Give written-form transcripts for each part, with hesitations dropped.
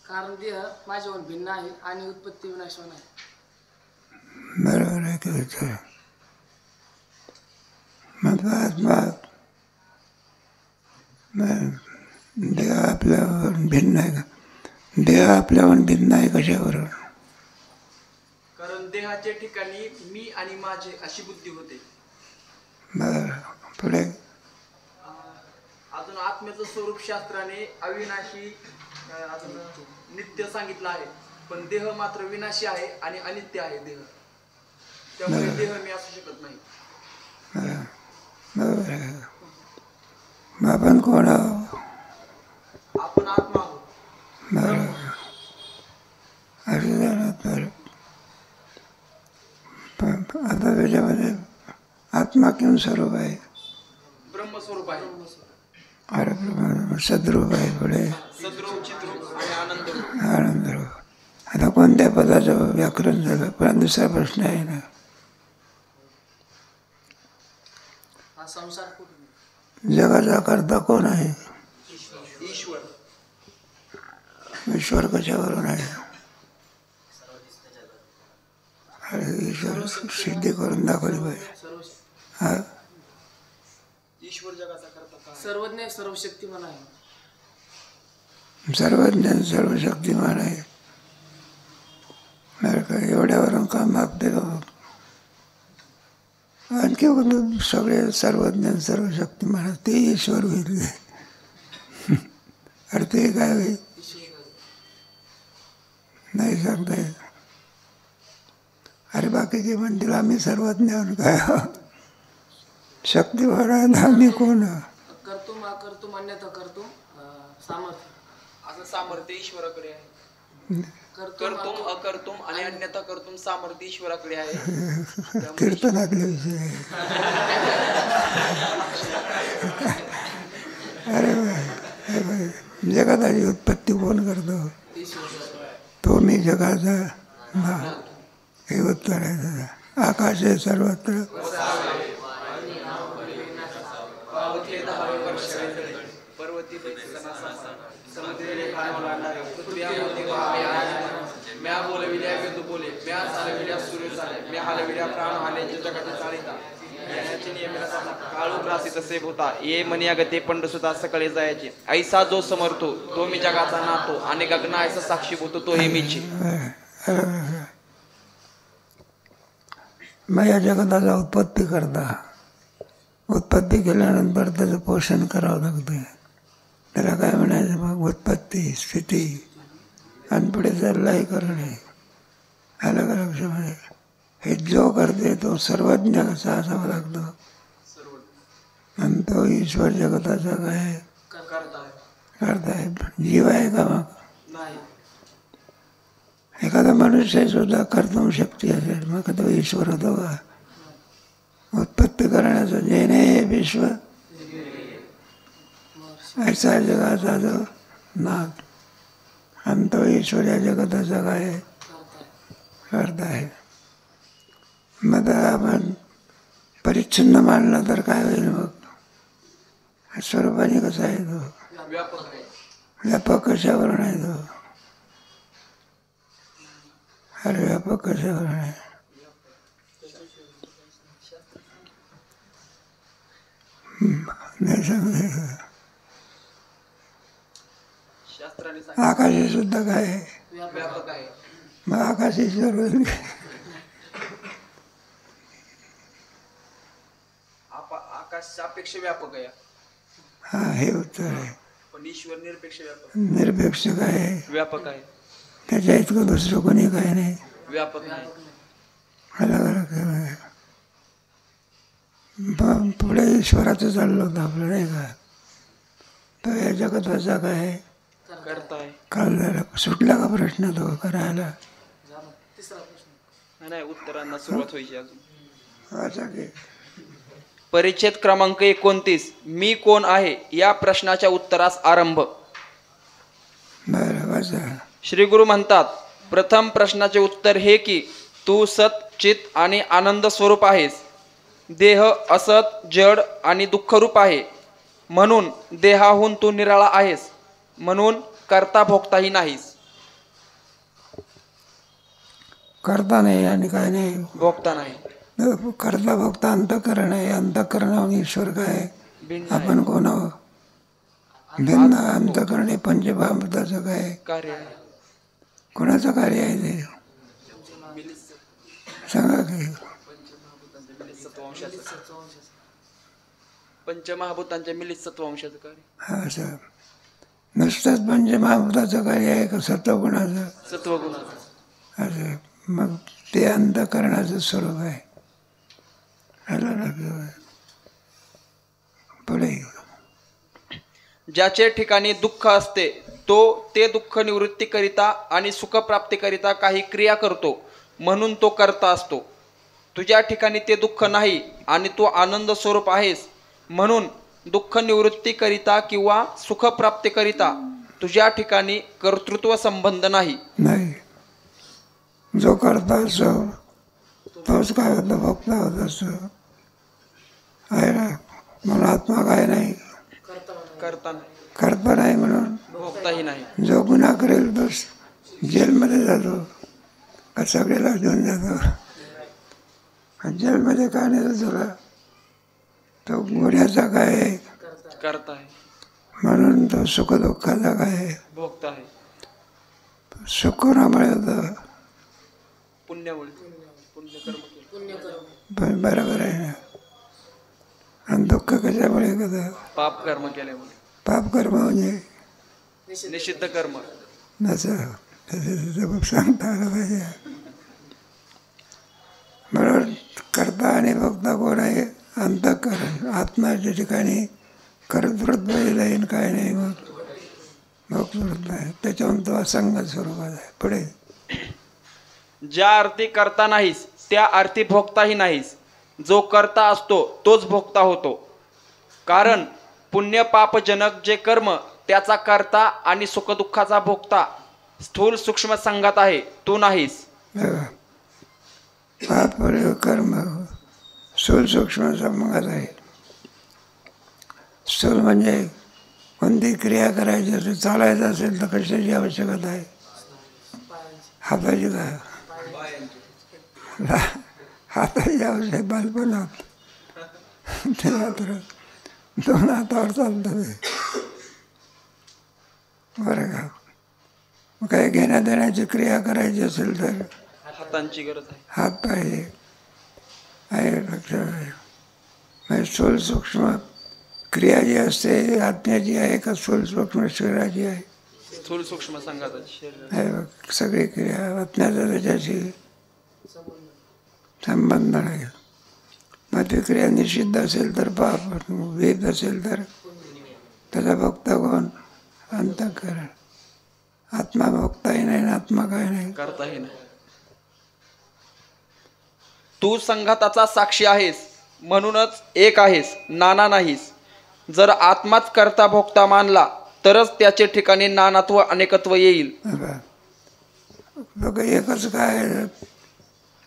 कारण देह माझ्याहून भिन्न आहे आणि उत्पत्ती विनाशवान आहे. बरोबर आहे की विचार. मग आत्मा देह आपल्यावर भिन्न आहे का? देह आपल्यावर भिन्न आहे कशावरून? कारण देहाच्या ठिकाणी मी आणि माझे अशी बुद्धी होते. बरं, पुढे अजून आत्म्याचं स्वरूप शास्त्राने अविनाशी अजून नित्य सांगितलं आहे, पण देह मात्र विनाशी आहे आणि अनित्य आहे देह, त्यामुळे देह मी असू शकत नाही. बरोबर आहे. मग आपण कोण आहोत? आपण आत्मा आहोत. बरोबर. असं झालं तर आता त्याच्यामध्ये आत्मा किंवा स्वरूप आहे? ब्रह्मस्वरूप आहे. अरे सद्रूप आहे. पुढे सद्रूप, चिद्रूप आणि आनंदरूप. आनंदरूप. आता कोणत्या पदाचं व्याकरण झालं? पण दुसरा प्रश्न आहे ना, हा संसार कुठून? जगाचा करता कोण आहे? ईश्वर. ईश्वर कशावरून आहे? अरे ईश्वर सिद्धी करून दाखवली पाहिजे. हा, ईश्वर जगाचा करता. सर्वज्ञ सर्वशक्तिमान आहे. सर्वज्ञ सर्वशक्तिमान आहे. बरं का, एवढ्यावरून का मागते का? आणखी सगळे सर्वज्ञ सर्वशक्तिमान ते ईश्वर होईल. अरे ते काय होईल नाही सांगता येत. अरे बाकीचे म्हणतील आम्ही सर्वज्ञ काय शक्तिवान आहे, आम्ही कोण? कर्तुम अकर्तुम अन्यथा कर्तुम सामर्थ्य. असं सामर्थ्य ईश्वराकडे आहे. कर्तुम अकर्तुम आणि अन्यथा कर्तुम सामर्थ्य ईश्वराकडे आहे. कीर्तनातले विषय आहे. अरे जगाची उत्पत्ती कोण करतो? तो मी जगाचा ना, हे उत्तर आहे. आकाश आहे सर्वत्र. ये मनिया गते पंडसुता सकाळी जायचे. ऐसा जो समर्थो तो मी जगाचा नातो आणि गगना ऐसा साक्षीभूत तो हे मीची. मग या जगताचा उत्पत्ती करता, उत्पत्ती केल्यानंतर त्याचं पोषण करावं लागतं. त्याला काय म्हणायचं मग? उत्पत्ती, स्थिती आणि पुढे लय करणे. अलग अलग लक्षामध्ये हे जो करते तो सर्वज्ञ कसा असावा लागतो. आणि तो ईश्वर जगताचा काय करता आहे. जीव आहे का मग? एखादा मनुष्य सुद्धा कर्तुम शक्ती असेल, मग तो ईश्वर होतो का? उत्पत्ती करण्याचं जेणे विश्व ऐसा जगाचा जो नाथ, आणि तो ईश्वर या जगताचा काय करता आहे. मग आपण परिच्छिन्न मानलं तर काय होईल मग? स्वरूपाने कसा आहे तो? व्यापक कशावरून आहे तो? अरे व्यापक कशावरून आहे? नाही सांगता. आकाश सुद्धा काय आहे? व्यापक आहे. मग आकाश ईश्वर होईल. आकाश सापेक्ष व्यापक आहे. हा, हे उत्तर आहे. पण ईश्वर निरपेक्ष व्यापक. निरपेक्ष काय आहे? व्यापक आहे. त्याच्या इतकं दुसरं कोणी काय नाही. व्यापक नाही. अलग अलग. पुढे ईश्वराचं चाललं होतं आपलं नाही का? तर या जगताचा काय करताय. कळलं? सुटला का प्रश्न तो करायला? नाही, उत्तरांना सुरुवात व्हायची अजून. अच्छा की परिच्छेद क्रमांक 29 मी कोण आहे या प्रश्नाच्या उत्तरास आरंभ. श्री गुरु म्हणतात, प्रथम प्रश्नाचे उत्तर हे की तू सत चित आणि आनंद स्वरूप आहेस. देह असत जड आणि दुःखरूप आहे, म्हणून देहाहून तू निराळा आहेस, म्हणून करता भोगताही नाहीस. करता नाही आणि काय नाही. भोगता नाही. करता भोगता अंतःकरण आहे. अंतःकरणाहून ईश्वर काय आहे? भिन्न आहे. आपण कोण आहोत? भिन्न. अंतःकरण हे पंचमहाभूताचं काय आहे? कार्य आहे. कोणाचं कार्य आहे ते सांगा की. पंचमहाभूतांच्या मिलित सत्वंशाचं कार्य. हा सर. नुसतंच पंचमहाभूताचं कार्य आहे का सत्वगुणाचं? सत्वगुणाचं. असं मग ते अंतःकरणाचं स्वरूप आहे. आलं लक्षात? पुढे ज्याचे ठिकाणी दुःख असते तो ते दुःख निवृत्तीकरिता आणि सुखप्राप्तीकरिता काही क्रिया करतो, म्हणून तो करता असतो. तुझ्या ठिकाणी ते दुःख नाही आणि तू आनंद स्वरूप आहेस, म्हणून दुःख निवृत्तीकरिता किंवा सुखप्राप्तीकरिता तुझ्या ठिकाणी कर्तृत्व संबंध नाही. नाही. जो करता असो तोच काय होतं? भोगता होत असतो आहे ना. म्हणून आत्मा काय नाही? करता नाही. करता नाही म्हणून भोगताही नाही. जो गुन्हा करेल तो जेलमध्ये जातो का सगळ्याला घेऊन जातो? जेलमध्ये का नाही तुला? तो गुन्ह्याचा काय आहे? करता आहे. म्हणून तो सुखदुःखाचा काय आहे? भोगता आहे. सुख कोणामुळे होतं? पुण्यामुळे. पुण्यकर्म केलं. पण बरोबर आहे ना. आणि दुःख कशामुळे होतं? पाप कर्म केल्यामुळे. पाप कर्म म्हणजे निषिद्ध कर्म. नसं सांगता आलं पाहिजे. म्हणून करता आणि भोगता कोण आहे? अंतःकरण. आत्म्याच्या ठिकाणी कर्तृत्व येईल काय नाही. मग भोगतृत्व आहे. त्याच्याहून तो असंग स्वरूपात आहे. पुढे ज्या अर्थी करता नाहीस त्या अर्थी भोगताही नाहीस. जो करता असतो तोच भोगता होतो. कारण पुण्य पापजनक जे कर्म त्याचा करता आणि सुखदुःखाचा भोगता स्थूल सूक्ष्म संघात आहे, तू नाहीस. पाप कर्म स्थूल सूक्ष्म संघात आहे. स्थूल म्हणजे कोणती क्रिया करायची असेल, चालायचं असेल तर कशाची आवश्यकता आहे? हाताची काय? हाताची आवश्यक बालपणात ते मात्र 2 हातावर चालतं ते. बरं का? मग काही घेण्या देण्याची क्रिया करायची असेल तर हातांची गरज आहे. हात पाहिजे आहे. लक्षात आहे. म्हणजे स्थूल सूक्ष्म क्रिया जी असते आत्म्याची आहे का स्थूल सूक्ष्म शरीराची आहे? स्थूल सूक्ष्म संघात शरीर आहे बघ. सगळी क्रिया आत्म्याचा त्याच्याशी संबंध नाही. मग ती क्रिया निषिद्ध असेल तर पाप, वेद असेल तर त्याचा भोगता कोण? अंतःकरण. आत्मा भोगताही नाही आणि आत्मा काय नाही? करताही नाही. तू संघाताचा साक्षी आहेस, म्हणूनच एक आहेस, नाना नाहीस. जर आत्माच करता भोगता मानला तरच त्याचे ठिकाणी नानात्व अनेकत्व येईल. लोक एकच काय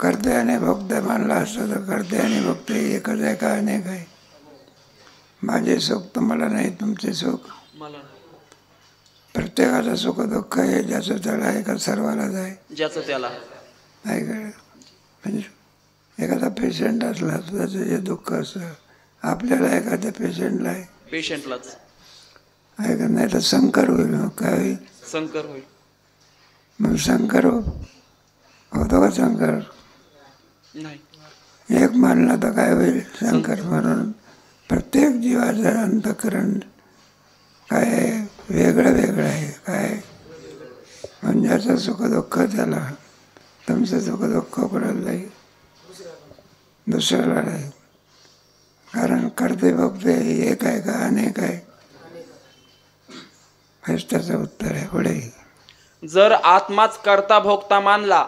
करते आणि भोगते मानला असतं तर करते आणि भोगते एकच आहे का अनेक आहे? माझे सुख तुम्हाला नाही, तुमचे सुख मला. प्रत्येकाचं सुख दुःख आहे ज्याचं त्याला आहे का सर्वांनाच आहे? ज्याचं त्याला आहे का? म्हणजे एखादा पेशंट असला तर त्याचं जे दुःख असतं आपल्याला एखाद्या पेशंटला आहे, पेशंटलाच आहे का? नाही तर संकर होईल. मग काय होईल? संकर होईल. मग संकर होतो का? संकर नाही. एक मानला तर काय होईल? संकर. म्हणून प्रत्येक जीवाचं अंतःकरण काय आहे? वेगळं वेगळं आहे. काय म्हणजे ज्याचं सुख दुःख त्याला, तुमचं सुख दुःख कोणाला नाही, दुसऱ्याला नाही. कारण करते बघते एक आहे का अनेक आहे? हेच त्याचं उत्तर आहे. पुढे जर आत्माच करता भोगता मानला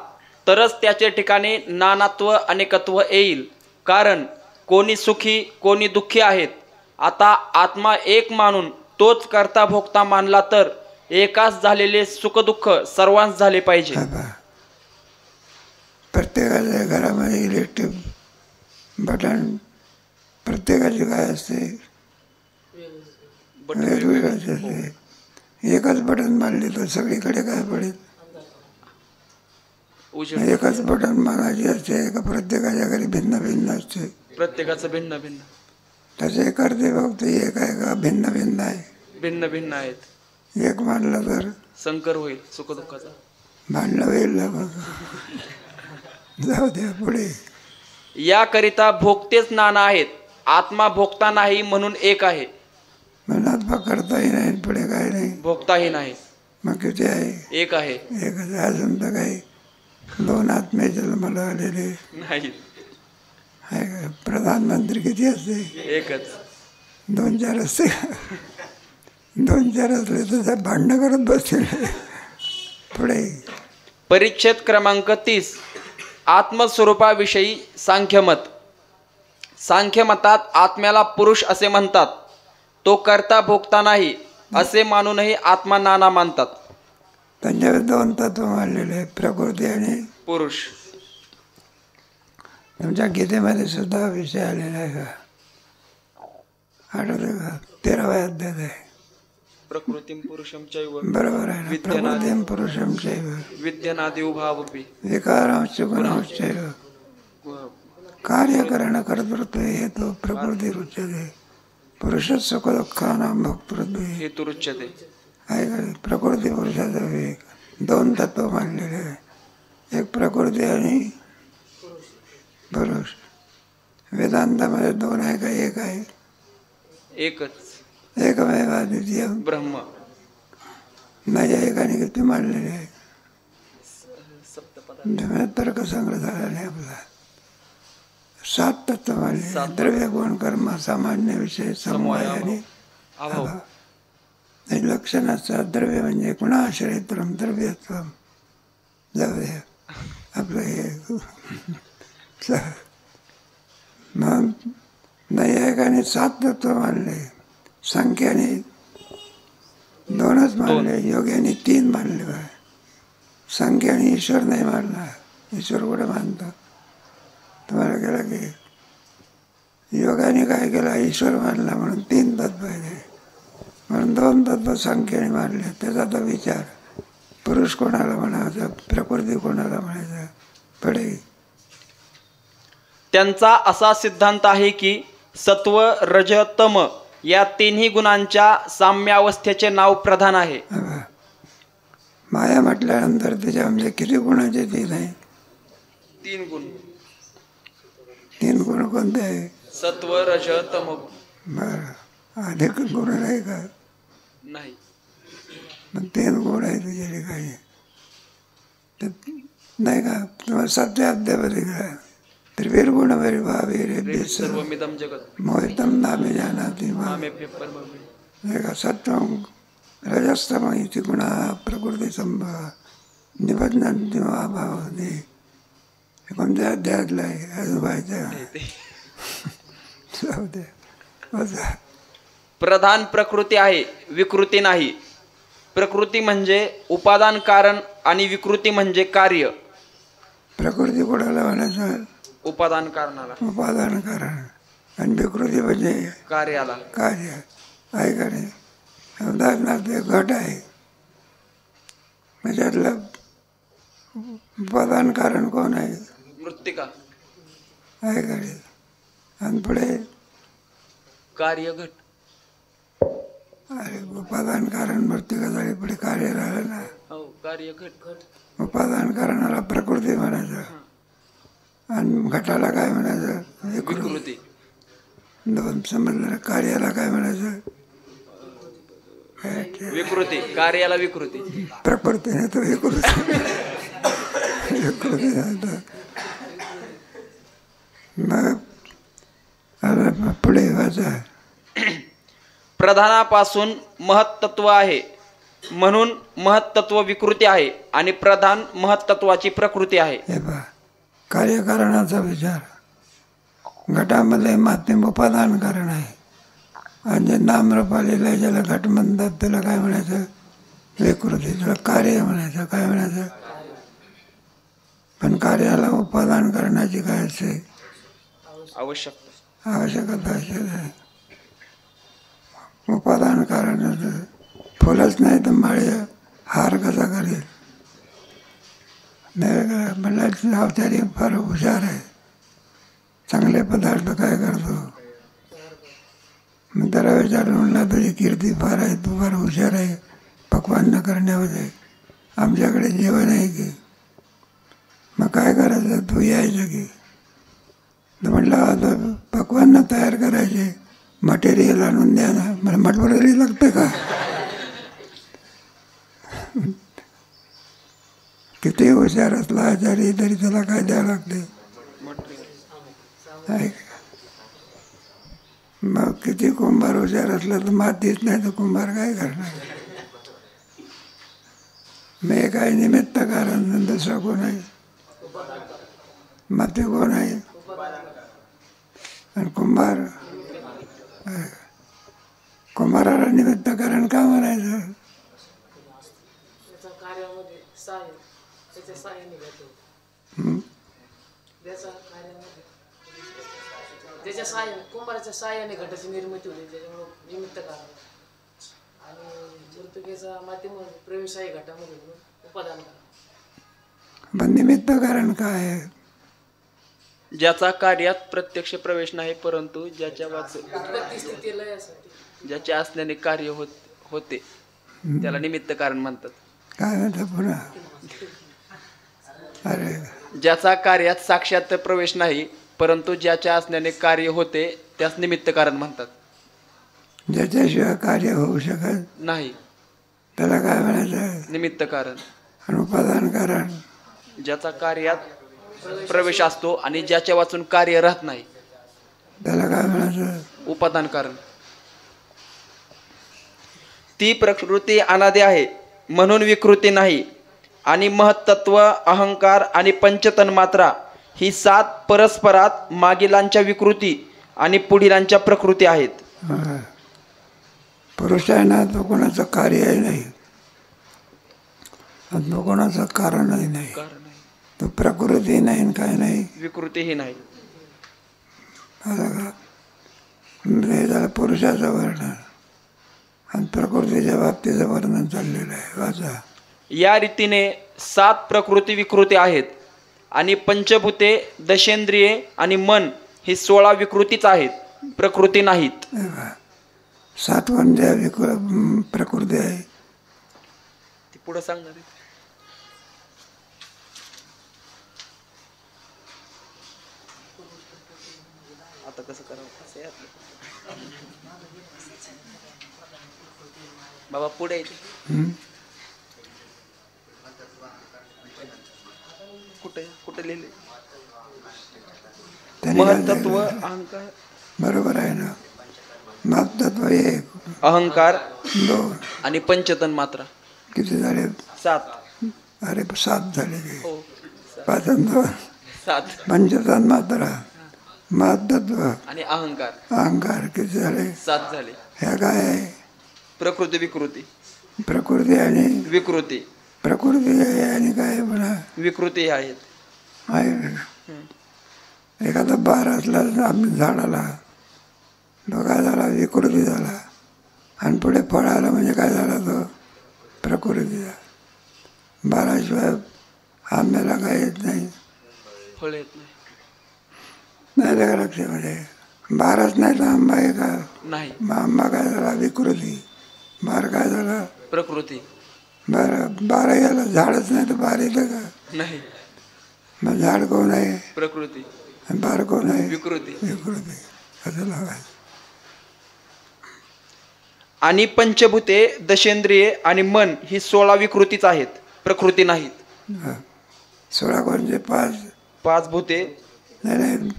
तरच त्याचे ठिकाणी नानात्व अनेकत्व येईल. कारण कोणी सुखी कोणी दुःखी आहेत. आता आत्मा एक मानून तोच करता भोगता मानला तर एकाच झालेले सुखदुःख सर्वांस झाले पाहिजे. प्रत्येकाच्या घरामध्ये इलेक्ट्रिक बटन प्रत्येकाची काय असते? वेगवेगळ्याची असते. एकच बटन मारले तर सगळीकडे काय पडेल? उजेड एकच बटन मागायची असते का प्रत्येकाच्या घरी भिन्न भिन्न असते? प्रत्येकाचं भिन्न भिन्न तसे करते फक्त एक आहे का भिन्न भिन्न आहे? भिन्न भिन्न आहेत. एक मानलं तर संकर होईल सुखदुःखाचा. भांडणं होईल ना बघ. जाऊ द्या पुढे. याकरिता भोगतेच नाना आहेत, आत्मा भोगता नाही म्हणून एक आहे. मनात पकडताही नाही पुढे काय नाही, भोगताही नाही, मग किती आहे? एक आहे. एकच आहे. अजून तर काही दोन आत्मे जन्माला आलेले नाही, आहे का? प्रधानमंत्री किती असते? एकच. 2-4 असते. 2-4 असले तर भांडणं करत बसतील. पुढे परिच्छेद क्रमांक 30. आत्मस्वरूपाविषयी सांख्यमत. सांख्यमतात आत्म्याला पुरुष असे म्हणतात, तो करता भोगता नाही असे मानूनही आत्मा नाना मानतात. त्यांच्यावर 2 तत्व मानलेले आहे, प्रकृती आणि पुरुष. तुमच्या गीतेमध्ये सुद्धा विषय आलेला आहे का? आठवतं का? 13व्या अध्यायात आहे. प्रकृतीम पुरुषम चैव बरोबर आहे ना? प्रकृतीम पुरुषम चैव विद्यनादि उभावपि विकारांश गुणांश्चैव कार्यकरण कर्तृत्व हेतु प्रकृती रुच्यते पुरुष सुख दुःखानां भोक्तृत्व हेतुरुच्यते. आहे का? प्रकृती पुरुषाचा विवेक. 2 तत्व मानलेले आहे, एक प्रकृती आणि पुरुष. वेदांतामध्ये 2 आहे का एक आहे? एकच. एकमेव अद्वितीय ब्रह्म. नैयायिकाने किती मानलेले आहे? तर्कसंग्रह झाला नाही आपला. 7 तत्व मानले. द्रव्य गुण कर्म सामान्य विषय समवाय आणि अभाव. लक्षणाचा द्रव्य म्हणजे गुणाश्रयत्वम द्रव्यत्वम. जाऊ द्या आपलं हे. मग नैयायिकाने 7 तत्व मानले, संख्याने 2च मानले, योग्याने 3 मानले. संख्याने ईश्वर नाही मानला. ईश्वर कुठे मानतो? तुम्हाला केलं की योगाने काय केलं? ईश्वर मानला म्हणून 3 तत्व आहे, म्हणून 2 तत्व संख्येने मानले. त्याचा तर विचार पुरुष कोणाला म्हणायचा, प्रकृती कोणाला म्हणायचा? पुढे त्यांचा असा सिद्धांत आहे की सत्व रज तम या 3ही गुणांच्या साम्यावस्थेचे नाव प्रधान आहे. माया म्हटल्यानंतर त्याच्यामध्ये किती गुणाचे 3 आहे? 3 गुण. 3 गुण कोणते आहे? सत्व रज तम. बरं, अधिक गुण आहे का? नाही. मग 3 गुण आहे तुझ्या ठिकाणी नाही का? तुम्हाला 7व्या अध्यायामध्ये करा. त्रिवीर्गुण वैभवे सर्वमिदं जगत् मोहितम नामे जानाति मां. मामेभ्यः परमं. नाही का? सत्वं रजस्तम इति गुणाः प्रकृती संभवा निबध्नन्ति महाभावने. कोणत्या अध्यायातला आहे? अजून व्हायचं. जाऊ दे. प्रधान प्रकृती आहे, विकृती नाही. प्रकृती म्हणजे उपादान कारण आणि विकृती म्हणजे कार्य. प्रकृती कोणाला म्हणायचं? उपादान कारणाला. उपादान कारण. आणि विकृती म्हणजे कार्याला. कार्य आहे का नाही? उदाहरणार्थ घट आहे, त्याच्यातलं उपादान कारण कोण आहे? मृत्तिका आहे का नाही? आणि पुढे कार्य घट. अरे उपादान कारण मृत्तिका झाली, पुढे कार्य राहिलं ना. हो, कार्य घट. उपादान कारणाला प्रकृती म्हणायचं आणि घटाला काय म्हणायचं? विकृती. 2 समजलं. कार्याला काय म्हणायचं? विकृती. कार्याला विकृती. प्रकृती नाही तर विकृती. विकृती नाही तर मग पुढे वाचा. प्रधानापासून महत्त्व आहे म्हणून महत्त्व विकृती आहे आणि प्रधान महत्त्वाची प्रकृती आहे. हे पहा, कार्यकारणाचा विचार. घटामध्ये माध्यम उपादान कारण आहे आणि जे नामरूप आलेलं आहे ज्याला घट म्हणतात त्याला काय म्हणायचं? विकृती. त्याला कार्य म्हणायचं. काय म्हणायचं? पण कार्याला उपादान करण्याची काय असते? आवश्यकता असते. उपादान कारण फुलच नाही तर माळी हार कसा करेल? नाही म्हणलं अवतारी फार हुशार आहे, चांगले पदार्थ काय करतो. मग त्याला विचारलं, म्हणला तुझी कीर्ती फार आहे, तू फार हुशार आहे पक्वान्न करण्यामध्ये, आमच्याकडे जेवण आहे की. मग काय करायचं, तू यायचं की. तर म्हटलं आता पक्वान्न तयार करायचे, मटेरियल आणून द्या ना. मला मटेरियल लागतं का. किती हुशार असला आचारी तरी त्याला काय द्यावं लागते. मग किती कुंभार हुशार असला तर मातीच नाही तर कुंभार काय करणार. मी काय निमित्त कारण, दुसरा कोण आहे, माती कोण आहे, आणि कुंभार. कुंभाराला निमित्त कारण का म्हणायचं. त्याच्या कार्यामध्ये सहाय्य, त्याच्या सहाय्याने घडतो. त्याच्या कार्यामध्ये त्याच्या सहाय्याने, कुंभाराच्या सहाय्याने घटाची निर्मिती होते, त्याच्यामुळे निमित्त कारण. आणि मृत्युकेचा मातीमध्ये प्रवेश आहे घटामध्ये म्हणून उपादान कारण. पण निमित्त कारण काय आहे. ज्याचा कार्यात प्रत्यक्ष प्रवेश नाही, परंतु ज्याच्या उत्पत्ती स्थिती लयासाठी ज्याच्या असल्याने कार्य होते त्याला निमित्त कारण म्हणतात. काय म्हणतात पुन्हा. अरे ज्याचा कार्यात साक्षात प्रवेश नाही, परंतु ज्याच्या असल्याने कार्य होते त्यास निमित्त कारण म्हणतात. ज्याच्याशिवाय कार्य होऊ शकत नाही त्याला काय म्हणायचं, निमित्त कारण. आणि उपादान कारण. ज्याचा कार्यात प्रवेश असतो आणि ज्याच्या वाचून कार्य राहत नाही त्याला काय म्हणायचं, उपादान कारण. ती प्रकृती अनादी आहे म्हणून विकृती नाही, आणि महत्त्व, अहंकार आणि पंचतन मात्रा ही 7 परस्परात मागीलांच्या विकृती आणि पुढीलांच्या प्रकृती आहेत. पुरुष आहे ना तो कोणाचं कार्यही नाही, आणि तो कोणाचं कारणही नाही, तो प्रकृती नाही काय नाही, विकृतीही नाही. आता का हे झालं पुरुषाचं वर्णन, आणि प्रकृतीच्या बाबतीचं वर्णन चाललेलं आहे. वाचा. या रीतीने 7 प्रकृती विकृती आहेत, आणि पंचभूते, दशेंद्रिये आणि मन ही 16 विकृतीच आहेत, प्रकृती नाहीत. 7 कोणत्या प्रकृती आहे. ती पुढे सांगणार आहे. आता कसं करावं असं आहे आपलं. बाबा पुढे कुठे लिहिले. महत्त्व, अहंकार. बरोबर आहे ना. महत्त्व 1, अहंकार 2 आणि पंचतन मात्रा किती झाले. 7. अरे 7 झाले की. हो 5 आणि 2 7. पंचतन मात्रा, महत्त्व आणि अहंकार, अहंकार किती झाले. 7 झाले. ह्या काय आहे, प्रकृती विकृती. प्रकृती आणि विकृती. प्रकृती आहे आणि काय म्हणा विकृती आहेत. आहे. एखादा बार असला झाडाला, तो काय झाला, विकृती झाला, आणि पुढे फळ आलं म्हणजे काय झाला, तो प्रकृतीचा. बाराशिवाय आंब्याला काय येत नाही, फळ येत नाही. नाही का लक्षामध्ये. बारच नाही तर आंबा आहे का. नाही. मग आंबा काय झाला, विकृती. बार काय झाला, प्रकृती. बरं बारा याला झाडच नाही तर बार येतं का. नाही. मग झाड कोण आहे, प्रकृती. आणि बार कोण आहे, विकृती. विकृती. असं लावायचं. आणि पंचभूते, दशेंद्रिये आणि मन ही 16 विकृतीच आहेत, प्रकृती नाहीत. 16 कोणते, 5 भूते. नाही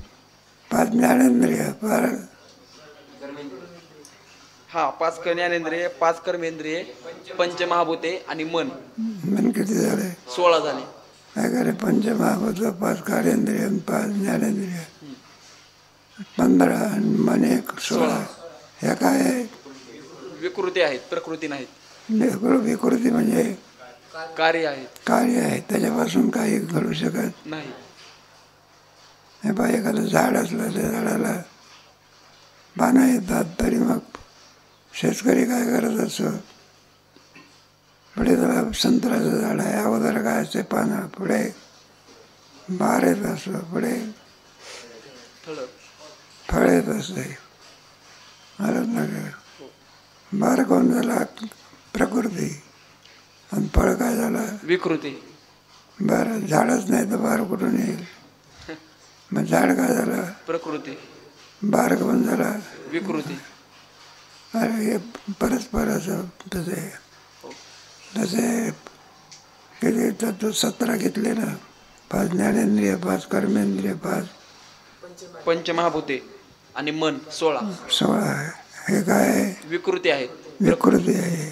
5 ज्ञानेंद्रिय, 5 ज्ञानेंद्रिय, 5 कर्मेंद्रिये, पंचमहाभूते आणि मन. मन किती झाले, 16 झाले. काय करे, पंचमहाभूत, 5 कार्यान्द्रिय, 5 ज्ञानेंद्रिय, 15, आणि मन 1, 16. ह्या काय आहे, विकृती आहेत, प्रकृती नाहीत. विकृती म्हणजे कार्य आहेत. कार्य आहे, त्याच्यापासून काही घडू शकत नाही. हे बा, एखादं झाड असलं त्या झाडाला पानं येतात, तरी मग शेतकरी काय करत असतो, पुढे त्याला संत्र्याचं झाड आहे, अगोदर काय असते पानं, पुढे बार येत असं पुढे ठळक फळ येत असते. आलं ना का? बार कोण झाला प्रकृती आणि फळ काय झालं विकृती. बरं झाडच नाही तर बार कुठून येईल? मग झाड काय झालं प्रकृती. बार कोण झाला विकृती. अरे हे परस्पर असं तसे तसे किती तत्व 17 घेतले ना. 5 ज्ञानेंद्रिय 5 कर्मेंद्रिय 5 पंचमहाभूते आणि मन 16. 16 आहे. हे काय आहे? विकृती आहेत. विकृती आहे.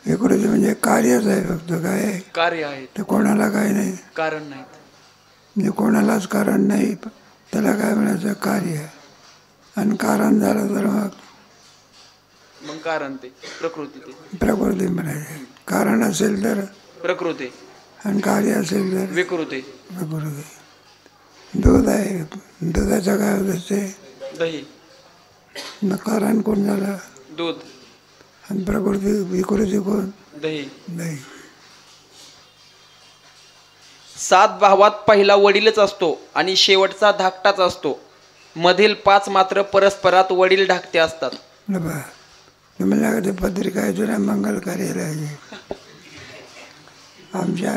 विकृती म्हणजे कार्यच आहे फक्त. काय आहे? कार्य आहेत. तर कोणाला काय नाही. कारण नाहीत. म्हणजे कोणालाच कारण नाही त्याला काय म्हणायचं कार्य. आणि कारण झालं तर मग कारण ते प्रकृती. ते प्रकृती म्हणायचे. कारण असेल तर प्रकृती आणि कार्य असेल तर विकृती. प्रकृती. दूध आहे. दुधाचं काय होत असते दही. मग कारण कोण झालं दूध. आणि प्रकृती विकृती कोण दही. नाही. 7 भावात पहिला वडीलच असतो आणि शेवटचा धाकटाच असतो. मधील 5 मात्र परस्परात वडील धाकटे असतात. बा तुम्हाला कधी पत्रिका येतो ना मंगल कार्याला आमच्या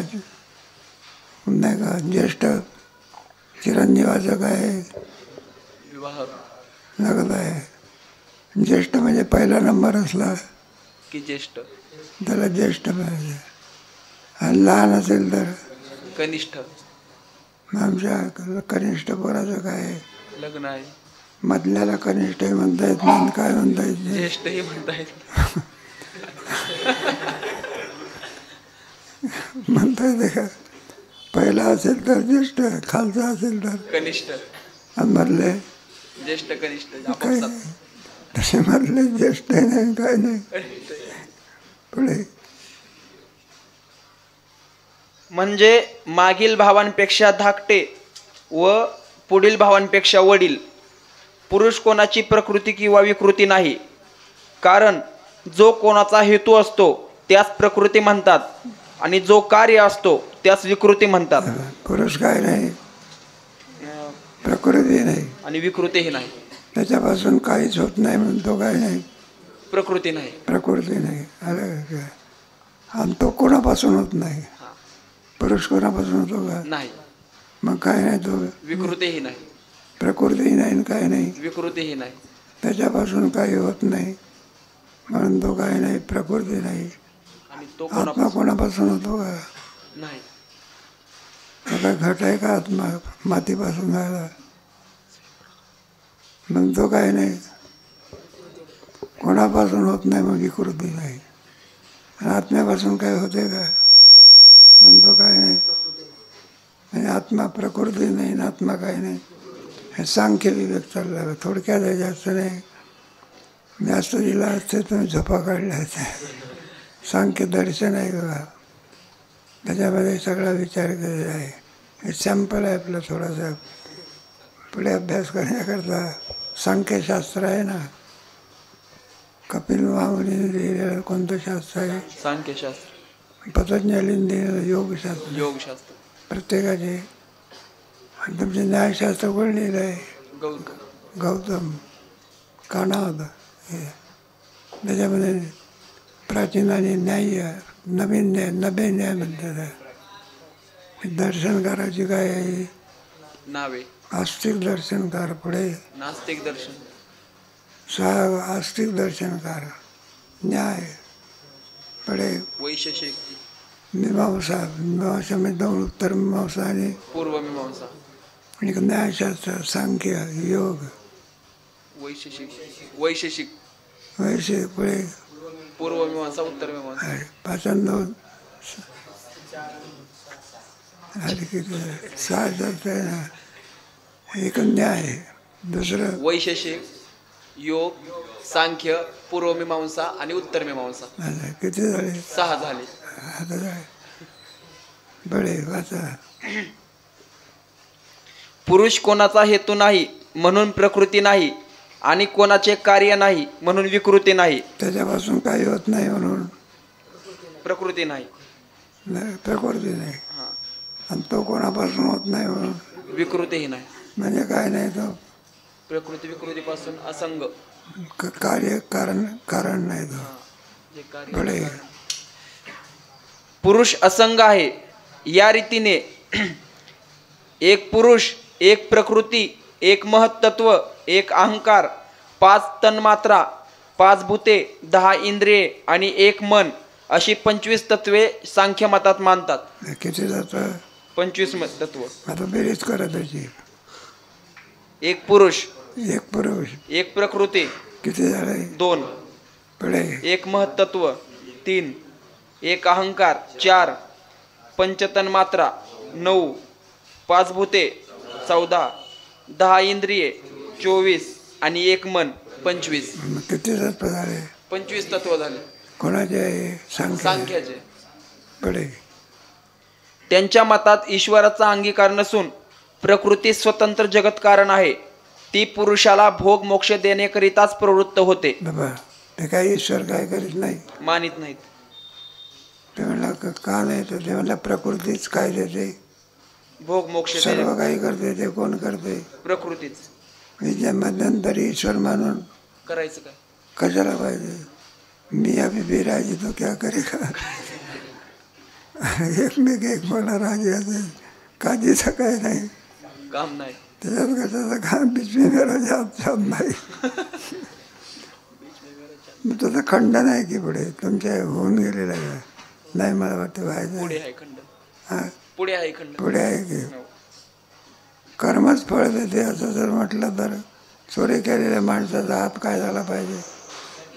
नाही का ज्येष्ठ चिरंजीवाचं काय विवाह लागत आहे. ज्येष्ठ म्हणजे पहिला नंबर असला की ज्येष्ठ. त्याला ज्येष्ठ पाहिजे. आणि लहान असेल तर कनिष्ठ. आमच्या कनिष्ठ पोराचं काय लग्न आहे. मधल्याला कनिष्ठही म्हणता येत नाही. काय म्हणता येत नाही. ज्येष्ठही म्हणतायत. म्हणता येते का? पहिला असेल तर ज्येष्ठ खालचा असेल तर कनिष्ठ. आणि मधले ज्येष्ठ कनिष्ठ काय आपापसात. तसे मधले ज्येष्ठ नाही काय नाही. पुढे म्हणजे मागील भावांपेक्षा धाकटे व पुढील भावांपेक्षा वडील. पुरुष कोणाची प्रकृती किंवा विकृती नाही. कारण जो कोणाचा हेतू असतो त्यास प्रकृती म्हणतात आणि जो कार्य असतो त्यास विकृती म्हणतात. पुरुष काय नाही प्रकृती नाही आणि विकृतीही नाही. त्याच्यापासून काहीच होत नाही म्हणतो. काय नाही प्रकृती नाही. प्रकृती नाही. अरे आणि तो कोणापासून होत नाही. पुरुष कोणापासून होतो का नाही. मग काय नाही. तो विकृतीही नाही. प्रकृतीही नाही काय नाही. विकृतीही नाही. त्याच्यापासून काही होत नाही म्हणून तो काय नाही प्रकृती नाही. आणि तो आत्मा कोणापासून होतो का नाही. आता घट आहे का आत्मा मातीपासून झाला मग तो काय नाही. कोणापासून होत नाही मग विकृती नाही. आणि आत्म्यापासून काय होते का म्हणतो काय नाही. म्हणजे आत्मा प्रकृती नाही आणि आत्मा काय नाही. हे सांख्य विवेक चालला. थोडक्यात आहे जास्त नाही. जास्त दिला असते तुम्ही झोपा काढल्या असते. सांख्य दर्शन आहे बघा. त्याच्यामध्ये सगळा विचार केलेला आहे. हे सॅम्पल आहे आपलं थोडासा. पुढे अभ्यास करण्याकरता सांख्यशास्त्र आहे ना. कपिल महामुनीने लिहिलेलं कोणतं शास्त्र आहे? सांख्यशास्त्र. पतंजलीने लिहिलेलं योगशास्त्र. योगशास्त्र. प्रत्येकाचे. आणि तुमचे न्यायशास्त्र कोण लिहिलं आहे? गौतम. गौतम कानाद. त्याच्यामध्ये प्राचीन आणि न्याय नवीन न्याय नवे न्याय म्हणतात. दर्शनकाराची काय आहे नावे? आस्तिक दर्शनकार. पुढे नास्तिक दर्शन. आस्तिक दर्शनकार. न्याय. पुढे वैशेषिक. मीमांसा. मीमांसा म्हणजे 2 उत्तर मीमांसा आणि पूर्वमीमांसा. आणि न्यायशास्त्र सांख्य योग. वैशेषिक. वैशेषिक. वैसे पुढे पूर्वमीमांसा उत्तरमीमांसा. 5 आणि किती 6 शास्त्र आहे ना. एक न्याय. दुसरं वैशेषिक, योग, सांख्य, पूर्वमीमांसा आणि उत्तरमीमांसा. किती झाले? 6 झाले. आता काय बरे वाचा. पुरुष कोणाचा हेतू नाही म्हणून प्रकृती नाही आणि कोणाचे कार्य नाही म्हणून विकृती नाही. त्याच्यापासून काही होत नाही म्हणून प्रकृती नाही. प्रकृती नाही. आणि तो कोणापासून होत नाही म्हणून विकृतीही नाही. म्हणजे काय नाही तो प्रकृती विकृतीपासून असंग. कार्य कारण नाही तो. जे कार्य बळे पुरुष असंग आहे. या रीतीने एक पुरुष, एक प्रकृती, एक महत्त्व, एक अहंकार, 5 तन्मात्रा, 5 भूते, 10 इंद्रिये आणि 1 मन अशी 25 तत्वे सांख्य मतात मानतात. किती जातं 25 तत्व. आता बेरीज करत त्याची. एक पुरुष, एक प्रकृती किती झाले 2, बळे एक महत्त्व 3, एक अहंकार 4, पंचतन्मात्रा 9, 5 भूते 14, 10 इंद्रिये 24 आणि 1 मन 25. मग किती तत्व झाले 25 तत्व झाले कोणाचे सांख्याचे. बळे त्यांच्या मतात ईश्वराचा अंगीकार नसून प्रकृती स्वतंत्र जगत कारण आहे. ती पुरुषाला भोग मोक्ष देण्याकरिताच प्रवृत्त होते. बाबा ते काही ईश्वर काय करीत नाही मानित नाहीत. ते म्हणला का नाही तर ते म्हणला प्रकृतीच काय देते भोग मोक्ष सर्व काही करते. ते कोण करते प्रकृतीच. विद्या मध्यंतरी ईश्वर मानून करायचं काय कशाला पाहिजे. मी अभी भी राजी तो क्या करेगा. एक मला राजी असेल काजीचं काय नाही काम नाही. त्याच्यात कशाचं काम बीच में मेरा जात नाही. तुझं खंडन आहे की पुढे तुमच्या होऊन गेलेलं आहे. नाही मला वाटतं व्हायचं पुढे आहे खंड. हां पुढे आहे खंड. पुढे आहे की कर्मच फळ देते असं जर म्हटलं तर चोरी केलेल्या माणसाचा हात काय झाला पाहिजे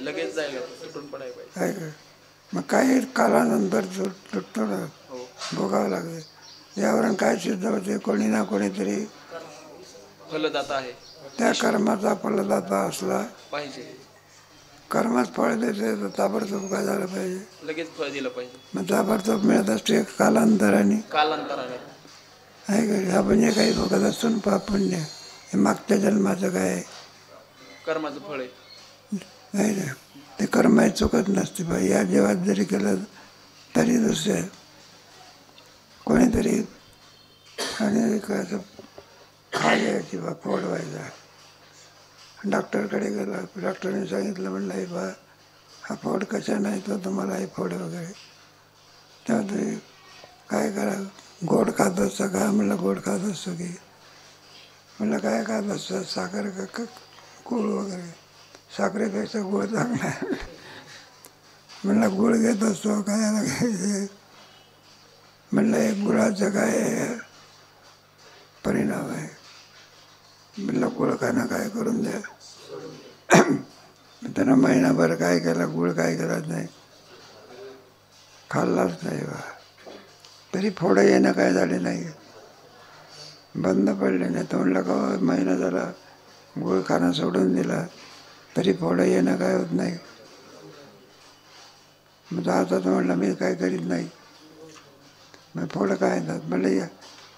लगेच जायला तुटून पडायला पाहिजे. काय काय मग काही कालानंतर तुटतो ना भोगावं लागते. यावरून काय सिद्ध होते कोणी ना कोणीतरी फलदाता आहे त्या कर्माचा फलदाता असला पाहिजे. कर्मच फळ देते तर ताबडतोब काय झालं पाहिजे लगेच फळ दिलं पाहिजे. मग ताबडतोब मिळत असते कालांतराने कालांतराने. आहे का आपण जे काही बघत असतो ना पाप पुण्य हे मागच्या जन्माचं काय आहे कर्माचं फळ आहे. नाही ना ते कर्म चुकत नसते बाई. या जेव्हा जरी केलं तरी दुसऱ्या कोणीतरी आणि कसं खाली यायची बा फोड व्हायचा. डॉक्टरकडे गेला डॉक्टरने सांगितलं म्हणलं हे बा हा फोड कशा नाही तो तुम्हाला हे फोड वगैरे. तेव्हा तुम्ही काय करा गोड खात असतं का म्हणलं गोड खात असतो की म्हणलं काय खात असतं साखर का गूळ वगैरे. साखरेपेक्षा गुळ चांगला आहे म्हणलं गुळ घेत असतो काय घ्यायचे म्हणलं एक गुळाचं काय परिणाम आहे म्हणलं गुळ खाणं काय करून द्या. त्यानं महिनाभर काय केलं गुळ काय केलाच नाही खाल्लाच नाही बा. तरी फोडं येणं काय झाले नाही बंद पडले नाही. तो म्हणलं का महिना झाला गुळ खाणं सोडून दिला तरी फोडं येणं काय होत नाही. मग आता तर म्हणलं मी काय करीत नाही. मग फोडं काय येतात म्हणलं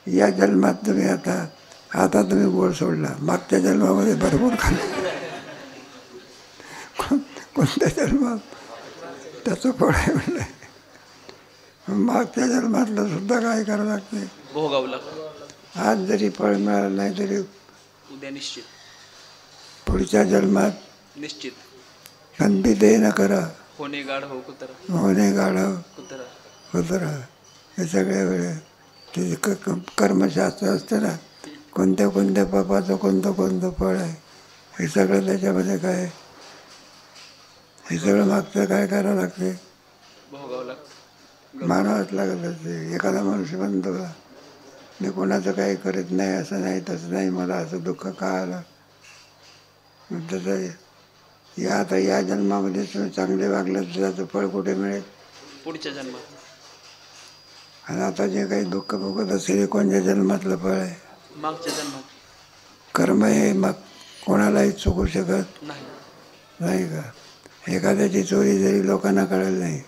या जन्मात तुम्ही आता तुम्ही गोड सोडला मागच्या जन्मामध्ये भरपूर खाल्लं. कोणत्या जन्मात त्याचं फळ आहे म्हणलं. मागच्या जन्मातलं सुद्धा काय करावं लागते भोगावं लागतं. आज जरी फळ मिळालं नाही तरी उद्या निश्चित पुढच्या जन्मात निश्चित. कंदी दे न करा होणे गाढ हो कुत्रा. होणे गाढव कुत्रा. कुत्रा. हे सगळ्या वेळेस ते कर्मशास्त्र असतं ना कोणत्या कोणत्या पापाचं कोणतं फळ आहे हे सगळं त्याच्यामध्ये काय हे सगळं मागचं काय करावं लागते भोगावं लागतं. मानावंच लागत असते. एखादा मनुष्य म्हणतो का मी कोणाचं काही करत नाही असं नाही तसं नाही मला असं दुःख का आलं. तसं आता या जन्मामध्ये तुम्ही चांगले वागलं तर त्याचं फळ कुठे मिळेल पुढच्या जन्मात. आणि आता जे काही दुःख भोगत असेल हे कोणत्या जन्मातलं फळ आहे मागच्या जन्मात. कर्म हे मग कोणालाही चुकू शकत नाही. नाही का. एखाद्याची चोरी जरी लोकांना कळेल नाही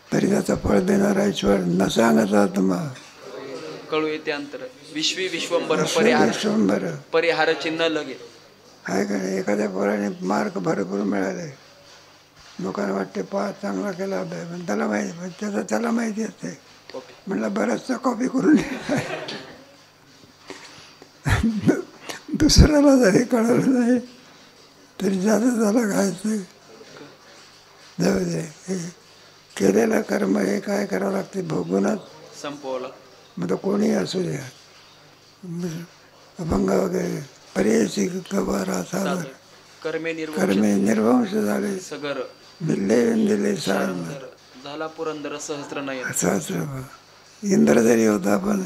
तरी त्याचं फळ देणारा ईश्वर न सांगता तुम्हाला कळू येते अंतर. विश्वी विश्वंभर परिहार विश्वंभर परिहार चिन्ह लगे. आहे का नाही. एखाद्या पोराने मार्क भरपूर मिळाले लोकांना वाटते चांगला केला अभ्यास, पण त्याला माहिती, पण त्याला माहिती असते. म्हटलं बऱ्याचसा कॉपी करून दुसऱ्याला जरी कळलं नाही तरी झालं घायचं. जाऊ दे, हे केलेलं कर्म हे काय करावं लागते, भोगूनच संपवलं. मग तो कोणी असू द्या, अभंग वगैरे पर्यायची गवारा सादर कर्मे कर्मे निर्वंश झाले, सगर दिले दिले सारंग झाला पुरंदर सहस्त्र नयन. सहस्र इंद्र जरी होता पण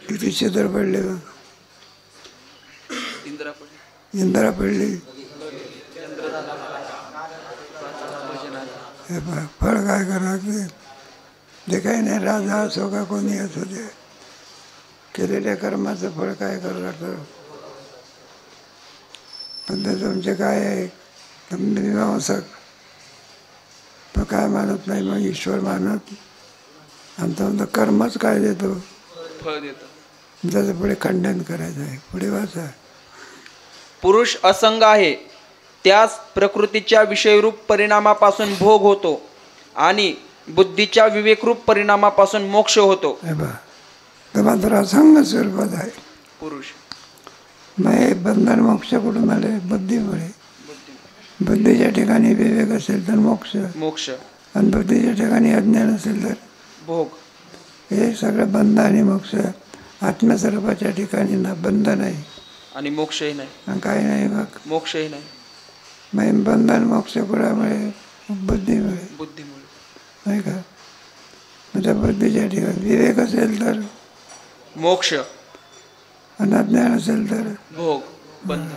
किती छिद्र पडले, इंद्रा पडली. हे फळ काय करा जे काही नाही, राजा असो का कोणी असो दे, केलेल्या कर्माचं फळ काय करू लागतं. पण ते तुमचे काय आहे, मीमांसक पण काय मानत नाही, मग ईश्वर मानत, आणि तो कर्मच काय देतो, फळ देतो. त्याचं पुढे खंडन करायचं आहे. पुढे वाचा. पुरुष असंग आहे, त्यास प्रकृतीच्या विषयरूप परिणामापासून भोग होतो आणि बुद्धीच्या विवेकरूप परिणामापासून मोक्ष होतो. तो मात्र असंग स्वरूपात आहे पुरुष. मग हे बंधन मोक्ष कुठून आले, बुद्धीमुळे. बुद्धीच्या ठिकाणी विवेक असेल तर मोक्ष, आणि बुद्धीच्या ठिकाणी अज्ञान असेल तर भोग. हे सगळं बंध आणि मोक्ष. आत्मस्वरूपाच्या ठिकाणी ना बंध नाही आणि मोक्षही नाही, आणि काही नाही, मग मोक्षही नाही. मग बंधन मोक्ष कुणामुळे, बुद्धीमुळे. नाही का. मग त्या बुद्धीच्या ठिकाणी विवेक असेल तर मोक्ष, आणि अज्ञान असेल तर भोग, बंध.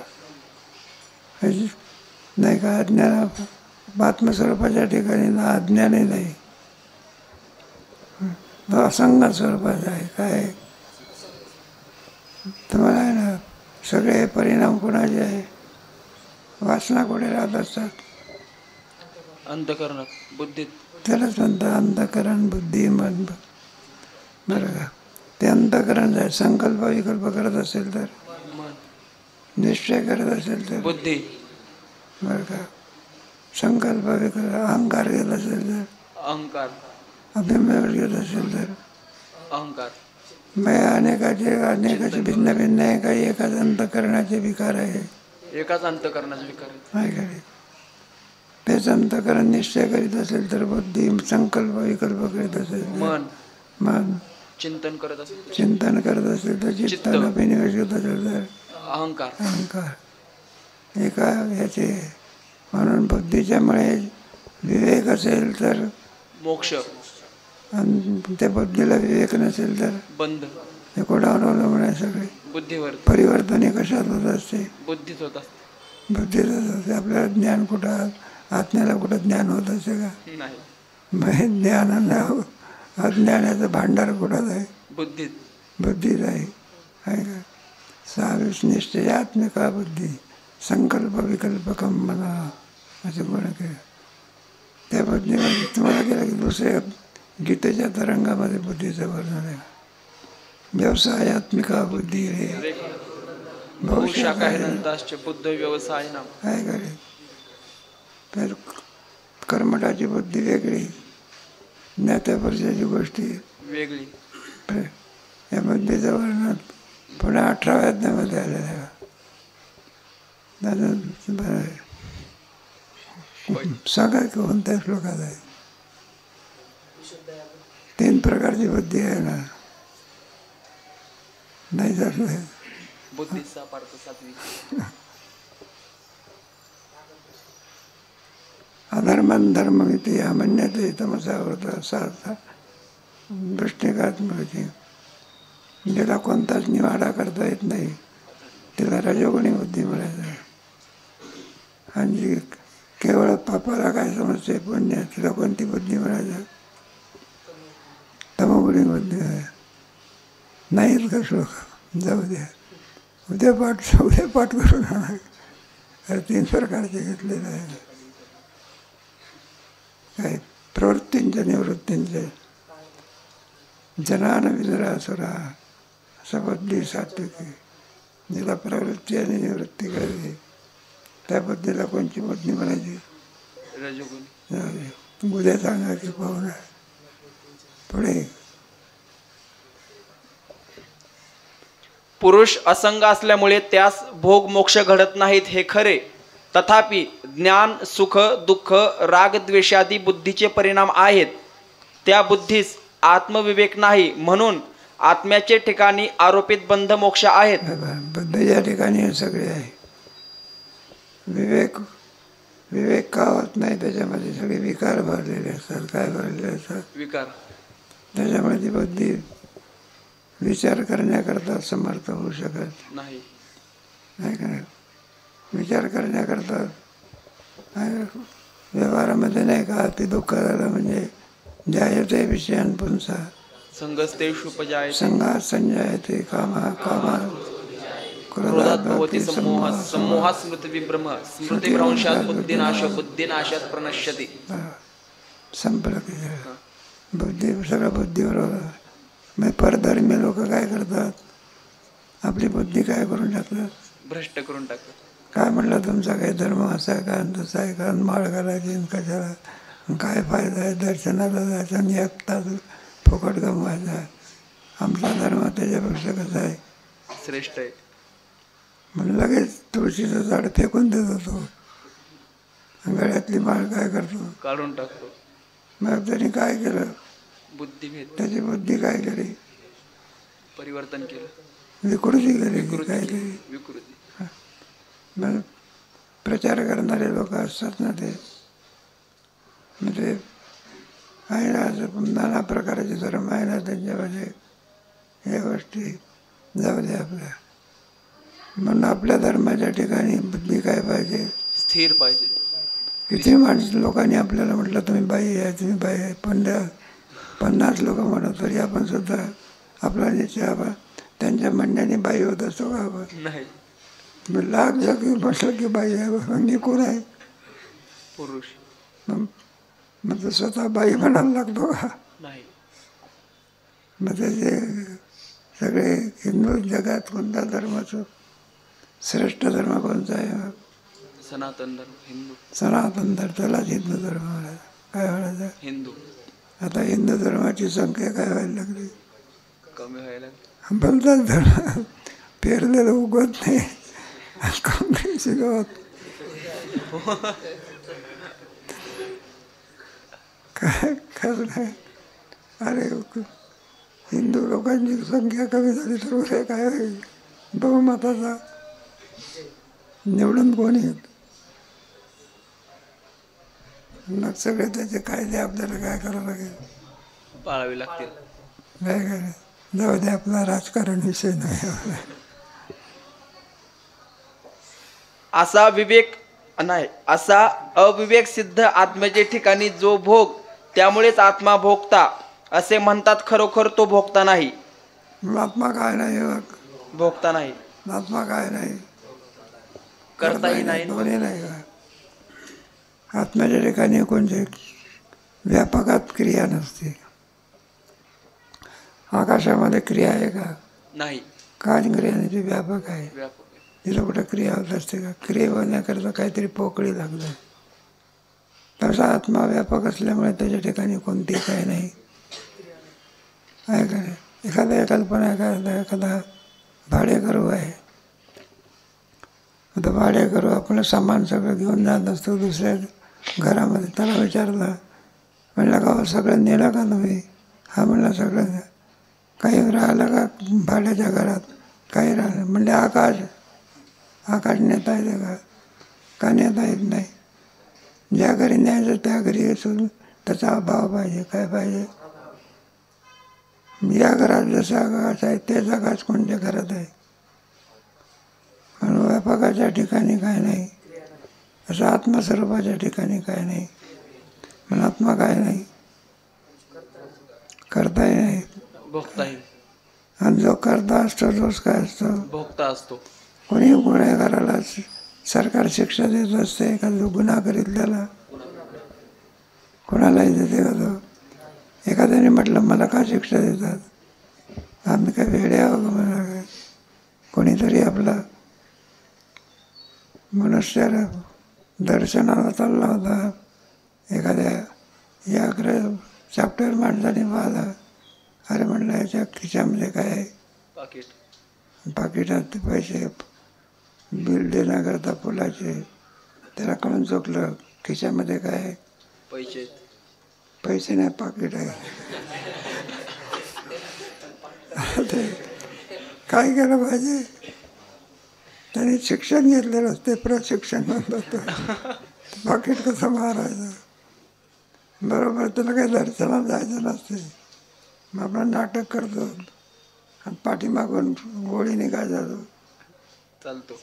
नाही का. अज्ञान आत्मस्वरूपाच्या ठिकाणी ना अज्ञानही नाही, असंग स्वरूपात आहे. काय तुम्हाला आहे ना, सगळे परिणाम कोणाचे आहे, वासना कुठे राहत असतात, अंतःकरणात, बुद्धीत. त्यालाच म्हणतात अंतःकरण, बुद्धी, मन. बरं का. ते अंतःकरण आहे. संकल्प विकल्प करत असेल तर निश्चय करत असेल तर बुद्धी. बरं का. संकल्प विकल्प अहंकार घेत असेल तर अहंकार, अभिमान घेत असेल तर अहंकार. अनेकाचे भिन्न भिन्न आहे, काही एकाच अंतःकरणाचे विकार आहे, एकाच अंतःकरणाचे विकार नाही का. तेच अंतःकरण निश्चय करीत असेल तर बुद्धी, संकल्प विकल्प करीत असेल मन चिंतन करत असेल, चिंतन करत असेल तर चित्ताला विनिवेश होत असेल तर अहंकार. एका ह्याचे म्हणून बुद्धीच्यामुळे विवेक असेल तर मोक्ष, आणि त्या बुद्धीला विवेक नसेल तर बंध. हे कोणावर अवलंबून आहे सगळे. बुद्धीवर. परिवर्तन हे कशात होत असते, बुद्धीत होत असते. बुद्धीत होत असते. आपल्याला ज्ञान कुठं, आत्म्याला कुठं ज्ञान होत असे का, नाही. मग ज्ञानानं अज्ञानाचं भांडार कुठं आहे, बुद्धीत आहे का. 26 निश्चयात्मिका बुद्धी संकल्प विकल्पकम म्हणा असं कोण केलं. त्या बुद्धीमध्ये तुम्हाला केलं की दुसऱ्या गीतेच्या तरंगामध्ये बुद्धीचं वर्णन आहे. व्यवसायात्मिका बुद्धी रे बुद्ध व्यवसाय नाम काय करे. तर कर्मठाची बुद्धी वेगळी, ज्ञात्यापर्शाची गोष्टी वेगळी. या बुद्धीचं वर्णन पुन्हा 18व्या अध्यायामध्ये आलेलं आहे. सगळ्या कोणत्या श्लोकात आहे. 3 प्रकारची बुद्धी आहे ना, नाही झालं बुद्धीचा पार्थ 7वी. अधर्मन धर्ममिती या म्हणण्यात तमसा होता सार्थ दृष्टिकात्मक. ज्याला कोणताच निवाडा करता येत नाही तिला रजोगुणी बुद्धी म्हणायचं. आणि केवळ पापाला काय समजते, पुण्य, तिला कोणती बुद्धी म्हणायचं, तमोगुणी बुद्धी आहे. नाहीत का श्लोक, जाऊ द्या, उद्या पाठ करून आणा. 3 प्रकारचे घेतलेले आहे. काय प्रवृत्तींच्या निवृत्तींचे. जनान विजरासुरा सबुद्धी सात्विकी. जिला प्रवृत्ती आणि निवृत्ती करायची त्या बुद्धीला कोणची बुद्धी म्हणायची, रजोगुणी. जाऊ दे. उद्या सांगा की पाहून पुढे. पुरुष असंग असल्यामुळे त्यास भोग मोक्ष घडत नाहीत हे खरे. तथापि ज्ञान, सुख, दुःख, राग, द्वेषादी बुद्धीचे परिणाम आहेत. त्या बुद्धीस आत्मविवेक नाही, म्हणून आत्म्याचे ठिकाणी आरोपित बंध मोक्ष आहेत. बुद्धीच्या ठिकाणी हे सगळे आहे. विवेक विवेक का होत नाही? त्याच्यामध्ये सगळे विकार भरलेले असतात. काय भरलेले असतात? विकार. त्याच्यामुळे ती बुद्धी विचार करण्याकरता समर्थ होऊ शकत नाही. नाही का? विचार करण्याकरता व्यवहारामध्ये नाही का अति दुःख झालं म्हणजे जायते विषयान पुंसा संगस्तेषुपजायते संघात संजायते कामा कामा क्रोधात भवति सम्मोह सम्मोहात स्मृतिविभ्रम स्मृतिभ्रंशात बुद्धिनाश बुद्धिनाशात प्रणश्यति. संपलं की बुद्धी सगळं बुद्धीवर मग परधर्मी लोक काय करतात? आपली बुद्धी काय करून टाकतात? भ्रष्ट करून टाकतात. काय म्हणलं तुमचा काही धर्म असा आहे का तसा आहे का? माळ घालायची कशाला? काय फायदा आहे? दर्शनाला जायचं आणि एक तास फुकट गमवायचा. आमचा धर्म त्याच्यापेक्षा कसा आहे? श्रेष्ठ आहे. म्हणून लगेच तुळशीचं झाड फेकून देत होतो. गळ्यातली माळ काय करतो? काढून टाकतो. मग त्यांनी काय केलं? बुद्धिभेद. त्याची बुद्धी काय केली? परिवर्तन केलं. विकृती केली. काय केली? विकृती. मग प्रचार करणारे लोक असतात ना ते म्हणजे आहे ना नाना प्रकारचे धर्म आहे ना त्यांच्यामध्ये या गोष्टी जाऊ दे आपल्या. म्हणून आपल्या धर्माच्या ठिकाणी बुद्धी काय पाहिजे? स्थिर पाहिजे. किती माणसं लोकांनी आपल्याला म्हटलं तुम्ही बाई आहे तुम्ही बाई आहे. 50 लोक म्हणत तरी आपण सुद्धा आपला निश्चय त्यांच्या म्हणण्याने बाई होत असतो का आपण? नाही. मग लाख जगी म्हटलं की बाई आहे बाबा मी कोण आहे? पुरुष. मग तो स्वतः बाई म्हणायला लागतो का? नाही. मग त्याचे सगळे हिंदू जगात कोणत्या धर्माचं श्रेष्ठ धर्म कोणता आहे? सनातन धर्म. हिंदू. सनातन धर्म. त्यालाच हिंदू धर्म म्हणायचं. काय म्हणायचं? हिंदू. आता हिंदू धर्माची संख्या काय व्हायला लागली? कमी व्हायला. बोलतात धर्म पेरलेलं उगवत नाही. काँग्रेसची गावात काय खरं नाही. अरे हिंदू लोकांची संख्या कमी झाली तर उद्या काय होईल? बहुमताचा निवडून कोण येत? मग सगळे त्याचे कायदे आपल्याला काय करावं लागेल? पाळावे लागतील. काय काय जाऊ दे आपला राजकारण विषय नाही. असा विवेक नाही असा अविवेक सिद्ध आत्म्याच्या ठिकाणी जो भोग त्यामुळेच आत्मा भोगता असे म्हणतात. खरोखर तो भोगता नाही. आत्मा काय नाही? भोगता नाही. आत्मा काय नाही? करताही नाही. दोन्ही नाही का? आत्म्याच्या ठिकाणी कोणते व्यापकात क्रिया नसते. आकाशामध्ये क्रिया आहे का? नाही. काय क्रिया नाही? ती व्यापक आहे. व्यापक. तिला कुठं क्रिया होत असते का? क्रिया होण्याकरता काहीतरी पोकळी लागलं. तसा आत्मा व्यापक असल्यामुळे त्याच्या ठिकाणी कोणती काय नाही आहे का नाही? एखादा कल्पना करता एखादा भाडेकरू आहे. आता भाडेकरू आपलं सामान सगळं घेऊन जात असतो दुसऱ्या घरामध्ये. त्याला विचारलं म्हणलं का सगळं नेलं का तुम्ही? हा म्हणलं सगळं. काही राहिलं का भाड्याच्या घरात? काही राहिलं. म्हणले आकाश नेता येते का? का नेता येत नाही? ज्या घरी न्यायचं त्या घरी असून त्याचा अभाव पाहिजे. काय पाहिजे? या घरात जसं आकाश आहे तेच आकाश कोणत्या घरात आहे? म्हणून व्यापकाच्या ठिकाणी काय नाही असं आत्मस्वरूपाच्या ठिकाणी काय नाही. म्हणून आत्मा काय नाही? करताही नाही. भोगताही. आणि जो करता असतो तोच काय असतो? भोगता असतो. कोणी गुन्हेगाराला सरकार शिक्षा देत असते का? जो गुन्हा करीत त्याला कोणालाही देते का? तो एखाद्याने म्हटलं मला का शिक्षा देतात? आम्ही काय वेडे आहो का म्हणा? काय कोणीतरी आपला मनुष्याला दर्शनाला चालला होता एखाद्या या चॅप्टर माणसाने पाहिलं, अरे म्हणलं याच्या खिशामध्ये काय आहे, पाकिटात ते पैसे बिल देण्याकरता फुलाचे. त्याला कळून चुकलं खिशामध्ये काय आहे, पैसे नाही पाकिट आहे. ते काय केलं पाहिजे, त्याने शिक्षण घेतलेलं असते, प्रशिक्षण म्हणतात. पाकिट कसं मारायचं बरोबर, त्याला काही दर्शनाला जायचं नसते. मग आपण नाटक करतो आणि पाठीमागून गोळीने काय जातो चालतो.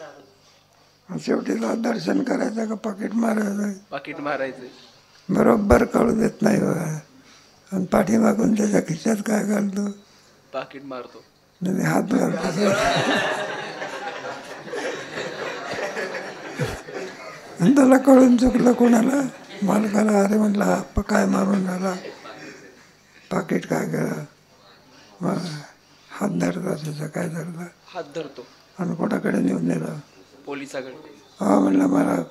शेवटी दर्शन करायचं का पाकिट मारायचं बरोबर कळू देत नाही बघा. आणि पाठीमागून त्याच्या खिशात काय घालतो, पाकिट मारतो, हात घालतो. आणि त्याला कळून चुकलं कोणाला, मालकाला. अरे म्हटलं हा काय मारून झाला, पाकिट काय करा. मग हात धरला, त्याचा काय धरला, हात धरतो आणि कोणाकडे नेऊन नेला, पोलिसाकडे. हा म्हणलं मला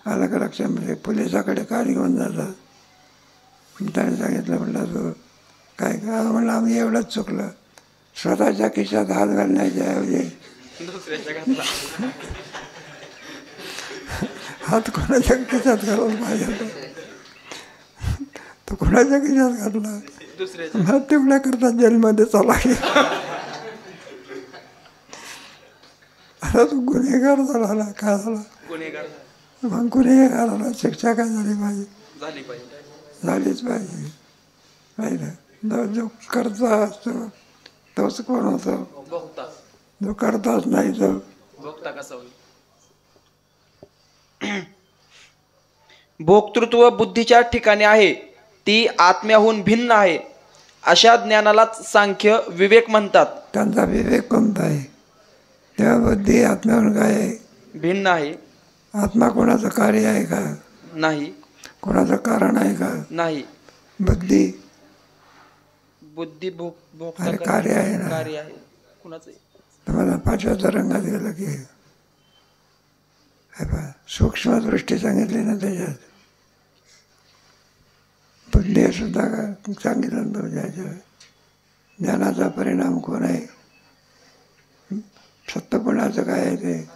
आलं का लक्षामध्ये, पोलिसाकडे काय घेऊन जाता. त्याने सांगितलं म्हटलं तू काय का, म्हणलं आम्ही एवढंच चुकलं, स्वतःच्या खिशात हात घालण्याच्या ऐवजी हात कोणाच्या खिशात घालून पाहिजे, तो कोणाच्या खिशात घातला. मला तेवढ्या करता जेलमध्ये चला. आता तू गुन्हेगार झाला, काय झाला, मग गुन्हेगार झाला, शिक्षा काय झाली पाहिजे, झालीच पाहिजे. नाही ना, जो करता असतो तोच कोण होतो, जो करताच नाही तो कसा होईल. भोक्तृत्व बुद्धीच्या ठिकाणी आहे, ती आत्म्याहून भिन्न आहे. अशा ज्ञानालाच सांख्य विवेक म्हणतात. त्यांचा विवेक कोणता आहे, तेव्हा बुद्धी आत्म्याहून काय आहे, भिन्न आहे. आत्मा कोणाचं कार्य आहे का, नाही. कोणाचं कारण आहे का, नाही. बुद्धी भोक्ता कार्य आहे ना. कार्य आहे कुणाचं. तुम्हाला 5व्या तरंगात गेलं की सूक्ष्म दृष्टी सांगितली ना, त्याच्यात बुद्धी सुद्धा सांगितलं तुझ्या. ज्ञानाचा परिणाम कोण आहे, सत्वगुणाचं काय आहे ते,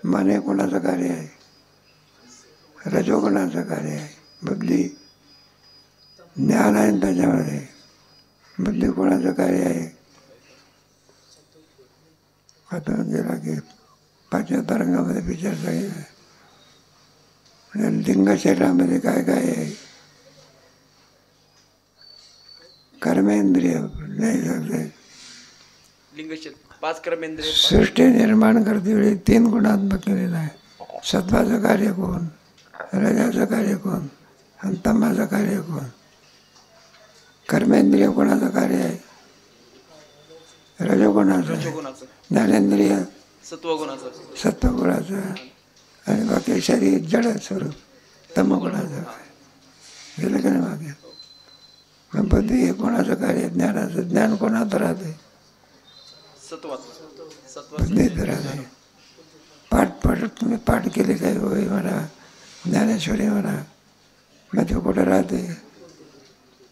मन हे कोणाचं कार्य आहे, रजोगुणाचं कार्य आहे. बुद्धी ज्ञान आहे त्याच्यामध्ये, बुद्धी कोणाचं कार्य आहे. आता गेला की 5व्या तरंगामध्ये विचार सांगितलं, लिंग शरीरामध्ये काय काय आहे, कर्मेंद्रिय नाही सांगते. पाच कर्मेंद्रिय सृष्टी निर्माण करते वेळी 3 गुणात्मक केलेलं आहे. सत्वाचं कार्य कोण, रजाचं कार्य कोण, आणि तमाचं कार्य कोण. कर्मेंद्रिय कोणाचं कार्य आहे, रजोगुणाचं. ज्ञानेंद्रिय सत्वगुणाचं. आणि बाकी शरीर जड स्वरूप तमगुणाचं. गेलं का नाही मागे. मग बुद्धी हे कोणाचं कार्य, ज्ञानाचं. ज्ञान कोणाचं राहते, बुद्धीत राहते. तुम्ही पाठ केले काय होई म्हणा, ज्ञानेश्वरी म्हणा, मग ते कुठं राहते,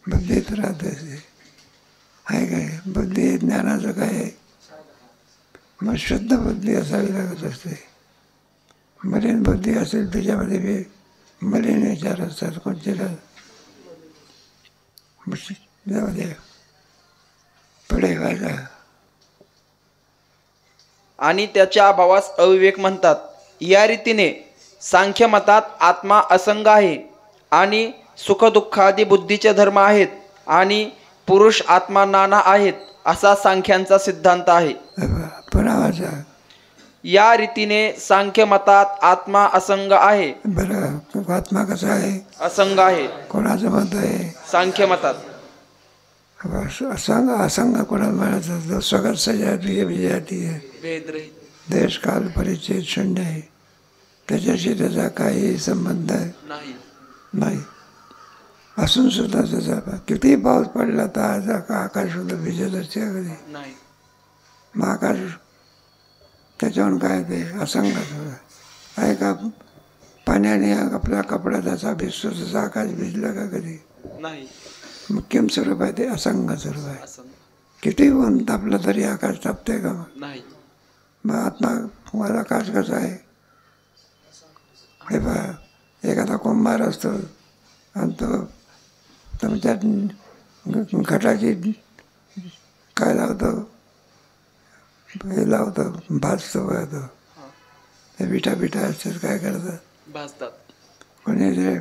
बुद्धीत राहते. आहे काय, बुद्धी ज्ञानाचं काय आहे. मग शुद्ध बुद्धी असावी लागत असते. मलिन बुद्धी असेल त्याच्यामध्ये बी मलिन विचार असतात. कोणत्याला जाऊ द्या, पुढे व्हायला. आणि त्याच्या अभावास अविवेक म्हणतात. या रीतीने सांख्य मतात आत्मा असंग आहे आणि सुखदुःखादी बुद्धीचे धर्म आहेत आणि पुरुष आत्मा नाना आहेत, असा सांख्यांचा सिद्धांत आहे. या रीतीने सांख्य मतात आत्मा असंग आहे. बरं, आत्मा कसा आहे, असंग आहे. कोणाचं मत आहे, सांख्य मतात. असंग असंग कोणाला म्हणायचं, स्वगत सजाती विजाती आहे, भेदरहित, देश काल परिचय शून्य आहे. त्याच्याशी त्याचा काही संबंध नाही. असून सुद्धा त्याचा किती पाऊस पडला तर आज आकाश सुद्धा भिजत असते कधी नाही. मग आकाश त्याच्यावर काय ते असंग आहे का. पाण्याने आपला कपडा जसा भिजतो तसा आकाश भिजला का कधी? नाही. मग किम स्वरूप आहे ते? असंग स्वरूप आहे. असं किती ऊन तापलं तरी आकाश तापते का? नाही. मग आत्मा मला आकाश कसं आहे? हे पहा, एखादा कुंभार असतो आणि तो तुमच्या घटाची काय लावतो, हे लावतो, भाजतो बघा तो. हे पिठा असतात, काय करतात? भाजतात. कोणी ते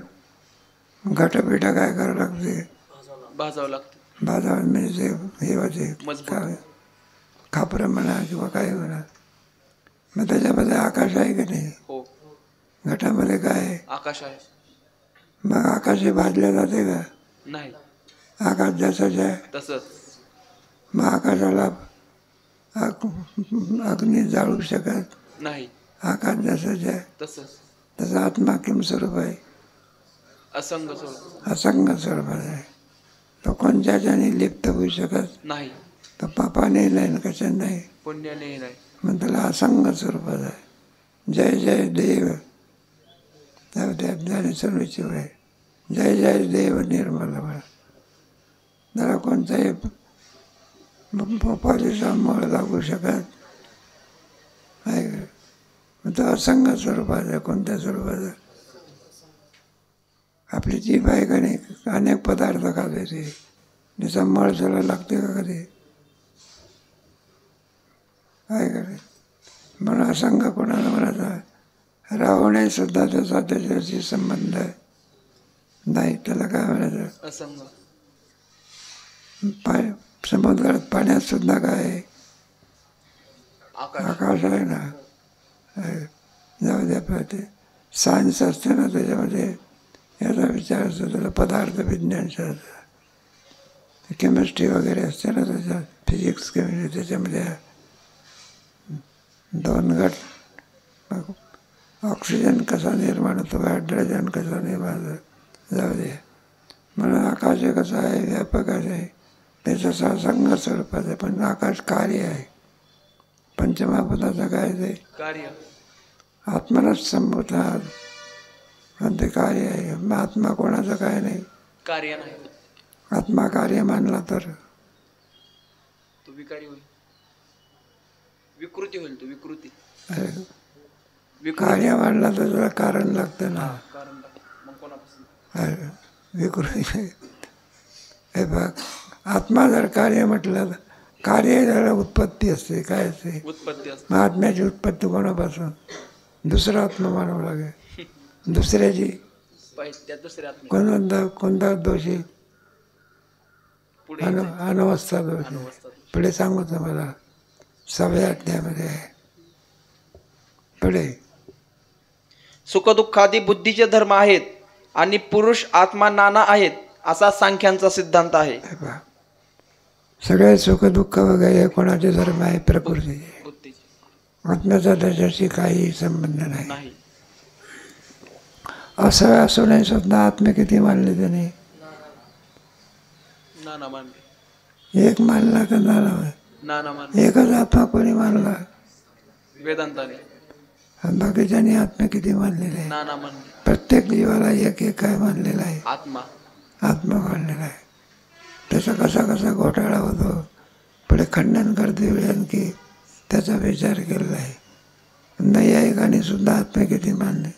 घटपिठा काय करावं लागते? भाजावं लागतं. भाजावं म्हणजे हे होते काय, खापरं म्हणा किंवा काय म्हणा. मग त्याच्यामध्ये आकाश आहे की नाही? हो. घटामध्ये काय आहे? आकाश आहे. मग आकाश हे भाजले जाते का? नाही. आकाश जसंच आहे तसंच. मग आकाशाला अग्नी जाळू शकत नाही. आकाश जसंच आहे तसंच. तसं आत्मा किम स्वरूप आहे? असंग स्वरूप. असंग स्वरूपात आहे. तो कोणत्याच्याने लिप्त होऊ शकत नाही. तो पापाने नाही ना कशा नाही, पुण्याने नाही. मग त्याला असंग स्वरूपात आहे. जय जय देव ज्ञानेश्वरीची आहे. जय जय देव निर्मल म्हणा. त्याला कोणताही पॉलिसा मळ लागू शकत आहे का? तो असंग स्वरूपात आहे. कोणत्या स्वरूपात आहे? आपली जीभ आहे का नाही, अनेक पदार्थ खाते ते, जसा मळ झाला लागते का कधी? आहे का नाही? म्हणून असंग कोणाला म्हणायचा? रावणे सुद्धा त्याचा त्याच्याशी संबंध आहे नाही. त्याला काय म्हणायचं? असंग. समुद्रात पाण्यात सुद्धा काय आहे? आकाश. आकाश आहे ना. जाऊ द्या पाहते सायन्स असते ना, त्याच्यामध्ये याचा विचार असतो, त्याला पदार्थ विज्ञानशास्त्र, केमिस्ट्री वगैरे असते ना त्याच्यात, फिजिक्स केमिस्ट्री. त्याच्यामध्ये 2 गट, ऑक्सिजन कसा निर्माण होतो, हायड्रोजन कसा निर्माण होतो. जाऊ दे. म्हणून आकाश कसं आहे? व्यापक आहे. त्याचं असंग स्वरूपात आहे. पण आकाश कार्य आहे. पंचमहाभूताचं काय ते? कार्य. आत्मालाच संबोधतात आणि ते कार्य आहे. मग आत्मा कोणाचं काय नाही? कार्य नाही. आत्मा कार्य मानला तर तो विकारी होईल, विकृती होईल. तो विकृती. कार्य मानला तर त्याला कारण लागतं ना. कारण मग कोणापासून? विकृती. हे बघ, आत्मा जर कार्य म्हटलं तर कार्य जरा उत्पत्ती असते. काय असते? उत्पत्ती असते. मग आत्म्याची उत्पत्ती कोणापासून? दुसरा आत्मा मानावं लागेल. दुसऱ्याची त्या दुसऱ्या आत्मा. कोणता दोषी? पुढे अनवस्था दोषी. पुढे सांगू तुम्हाला 6व्या अध्यायामध्ये आहे. पुढे सुखदुःखादी बुद्धीचे धर्म आहेत आणि पुरुष आत्मा नाना आहेत असा सांख्यांचा सिद्धांत आहे. सगळे सुख दुःख वगैरे कोणाचे धर्म आहे? प्रकृतीचे. बुद्धीचे. आत्म्याचा त्याच्याशी काही संबंध नाही. नाही. असं असूनही सुद्धा आत्मे किती मानले त्याने? नाना मानले. एक मानला का नाना? नाना मानले. एकच आत्मा कोणी मानला? वेदांताने. आणि बाकीच्याने आत्मे किती मानलेले आहे? नाना मानले. प्रत्येक जीवाला एक एक काय मानलेला आहे? आत्मा. आत्मा मानलेला आहे. त्याचा कसा घोटाळा होतो पुढे खंडन करते वेळी आणखी त्याचा विचार केलेला आहे. नैयायिकाने सुद्धा आत्मे किती मानले?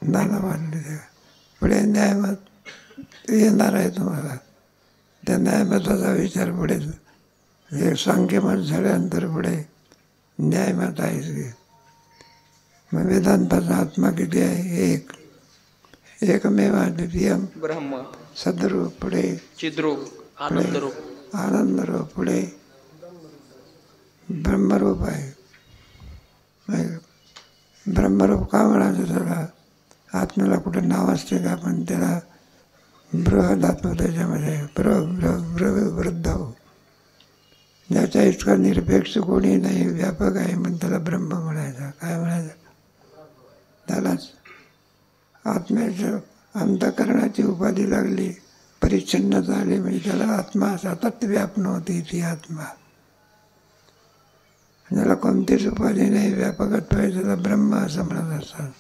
नाना मानले. पुढे न्यायमत येणार आहे तुम्हाला. त्या न्यायमताचा विचार पुढे हे सांख्यमत झाल्यानंतर पुढे न्यायमत आहे. मग वेदांताचा आत्मा किती आहे? एक. एकमेव द्वितीयम ब्रह्म. सद्रूप. पुढे चिद्रूप. आनंदरूप. आनंदरूप. पुढे ब्रह्मरूप आहे. ब्रह्मरूप का म्हणायचं त्याला? आत्म्याला कुठे नाव असते का? पण त्याला बृहदात्म त्याच्यामध्ये वृद्ध हो. ज्याच्या इतका निरपेक्ष कोणी नाही, व्यापक आहे म्हणून त्याला ब्रह्म म्हणायचा. काय म्हणायचं त्यालाच? आत्म्याच्या अंतःकरणाची उपाधी लागली, परिच्छिन्नता आली म्हणजे त्याला आत्मा सतत व्यापन होती ती आत्मा. ज्याला कोणतीच उपाधी नाही, व्यापकत्व त्याला ब्रह्म असं म्हणत असतात.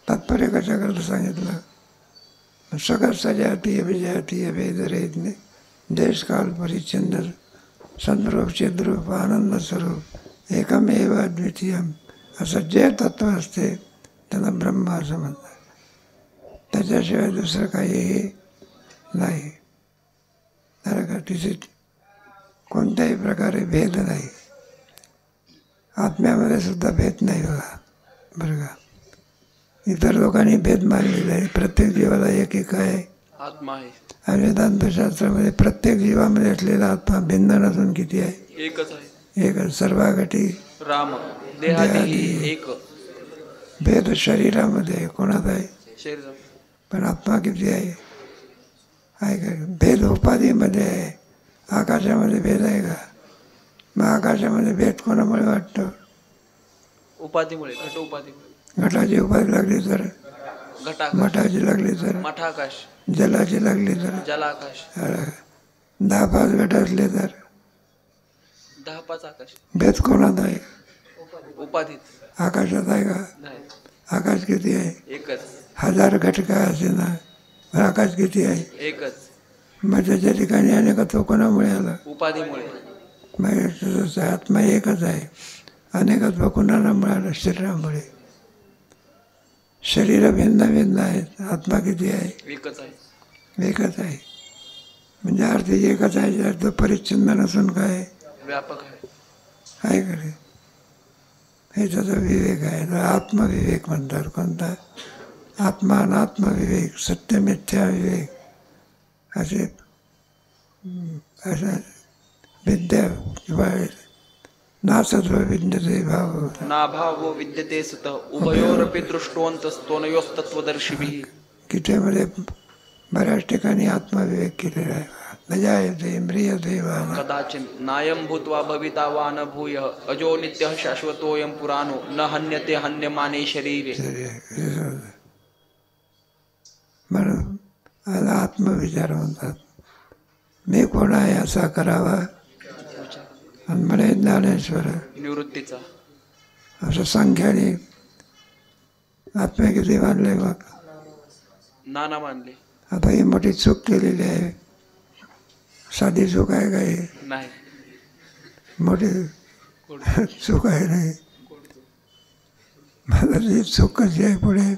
तात्पर्य कशाकरता सांगितलं? सगळं सजातीय विजातीय वेदरेज्ञ देश काल परिच्छिन्न सद्रूप चिद्रूप आनंद स्वरूप एकमेव अद्वितीयम असं जे तत्व असते त्याला ब्रह्म असं म्हणतात. त्याच्याशिवाय दुसरं काहीही नाही. त्याला का तिथे कोणत्याही प्रकारे भेद नाही. आत्म्यामध्ये सुद्धा भेद नाही बघा, बरं का. इतर लोकांनी भेद मानलेला आहे. प्रत्येक जीवाला एक आहे आत्मा आहे. आणि वेदांतशास्त्रामध्ये प्रत्येक जीवामध्ये असलेला आत्मा भिन्न नसून किती आहे? एकच आहे. एक. सर्वागटी राम देहादी एक. भेद शरीरामध्ये आहे. कोणात आहे? शरीर. पण आत्मा किती आहे? आहे का? भेद उपाधीमध्ये आहे. आकाशामध्ये भेद आहे का? मग आकाशामध्ये भेद कोणामुळे वाटतो? उपाधीमुळे, घट उपाधीमुळे. घटाची उपाधी लागली तर, घटाकाश. मठाची लागली तर, मठाकाश. जलाची लागली तर, जलाकाश. 10-5 घट असले तर 10-5 आकाश. भेद कोणात आहे? उपाधीत. आकाशात आहे का? नाही. आकाश किती आहे? एकच. 1000 घट काय असे ना, पण आकाश किती आहे? एकच. मग त्याच्या ठिकाणी अनेकत्व कोणामुळे आलं? उपाधीमुळे. मग आत्मा एकच आहे. अनेकत्व कोणाला मिळालं? शरीरामुळे. शरीर भिन्न भिन्न आहेत. आत्मा किती आहे? एकच आहे. एकच आहे. म्हणजे अर्थ एकच आहे. अर्थ परिच्छिन्न नसून काय? व्यापक आहे. आहे का रे? हे त्याचा विवेक आहे. तर आत्मविवेक म्हणतात. कोणता? आत्मा अनात्मविवेक, सत्यमिथ्या विवेक असे असं विद्या किंवा नासत्व विद्यते भाव. नाभावो विद्यते सुत उभयोरपि दृष्टवंतस्तोनयोस्तत्वदर्शिभिः. गीतेमध्ये बऱ्याच ठिकाणी आत्मविवेक केलेला आहे. न जायते म्रियते वा न कदाचिन नायं भूत्वा भविता वा न भूयः अजो नित्यः शाश्वतोऽयं पुराणो न हन्यते हन्यमाने शरीरे. म्हणून याला आत्मविचार म्हणतात. मी कोण आहे असा करावा. आणि म्हणे ज्ञानेश्वर निवृत्तीचा. असं संख्याने आत्म्या किती मानले मग? नाना मानले. आता ही मोठी चूक केलेली आहे. साधी चूक आहे का ही? नाही. मोठी चूक आहे नाही. मला जी चूक कशी आहे पुढे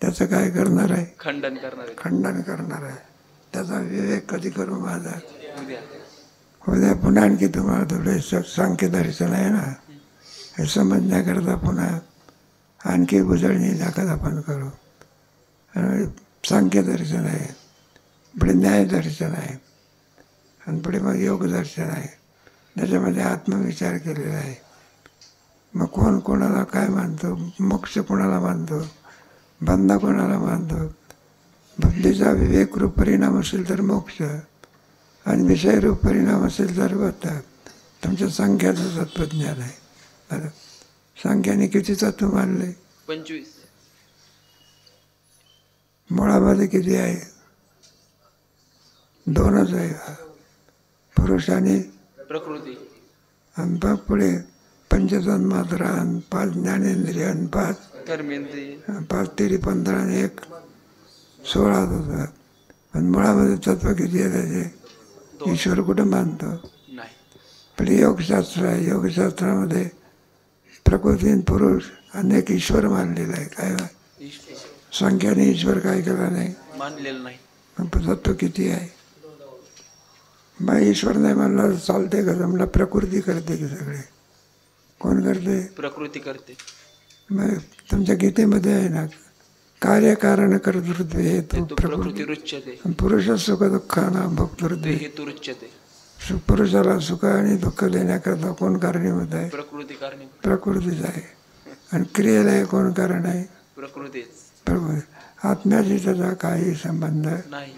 त्याचं काय करणार आहे? खंडन करणार आहे. खंडन करणार आहे. त्याचा विवेक कधी करू माझा? उद्या. उद्या पुन्हा आणखी तुम्हाला थोडे सांख्य दर्शन आहे ना, हे समजण्याकरता पुन्हा आणखी उजळणी दाखल आपण करू. आणि सांख्य दर्शन आहे, पुढे न्याय दर्शन आहे, आणि पुढे मग योग दर्शन आहे. त्याच्यामध्ये आत्मविचार केलेला आहे. मग कोण कोणाला काय मानतो? मोक्ष कोणाला मानतो? बंध कोणाला मानतो? बुद्धीचा विवेकरूप परिणाम असेल तर मोक्ष, आणि विषयरूप परिणाम असेल तर बद्ध. तुमच्या संख्याचं तत्वज्ञान आहे. बरं, संख्याने किती तत्व मानले? 25. मुळामध्ये किती आहे? 2च आहे, पुरुष आणि प्रकृती. आणि मग पुढे पंचतन्मात्रा, 5 ज्ञानेंद्रिय, 5 कर्मेंद्रिय, 5 तिरी 15 आणि 1 16 होतात. पण मुळामध्ये तत्व किती आहे त्याचे? ईश्वर कुठं मानतो? नाही. पण योगशास्त्र आहे. योगशास्त्रामध्ये प्रकृती आणि पुरुष अनेक ईश्वर मानलेला आहे. काय संख्याने ईश्वर काय केला नाही? मानलेलं नाही. मग तत्व किती आहे? मग ईश्वर नाही मानला चालते का? समजा प्रकृती करते की सगळे? कोण करते? प्रकृती करते. मग तुमच्या गीतेमध्ये आहे ना, कार्यकारण कर्तृत्व हेतू प्रकृती रुच्यते. पुरुष सुख दुःखानां भोक्तृत्व हेतू रुच्यते. पुरुषाला सुख आणि दुःख देण्याकरता कोण कारणीभूत आहे? प्रकृती कारणीभूत. प्रकृतीच आहे. आणि क्रियेला कोण कारण आहे? प्रकृतीच. प्रकृती. आत्म्याशी त्याचा काही संबंध नाही.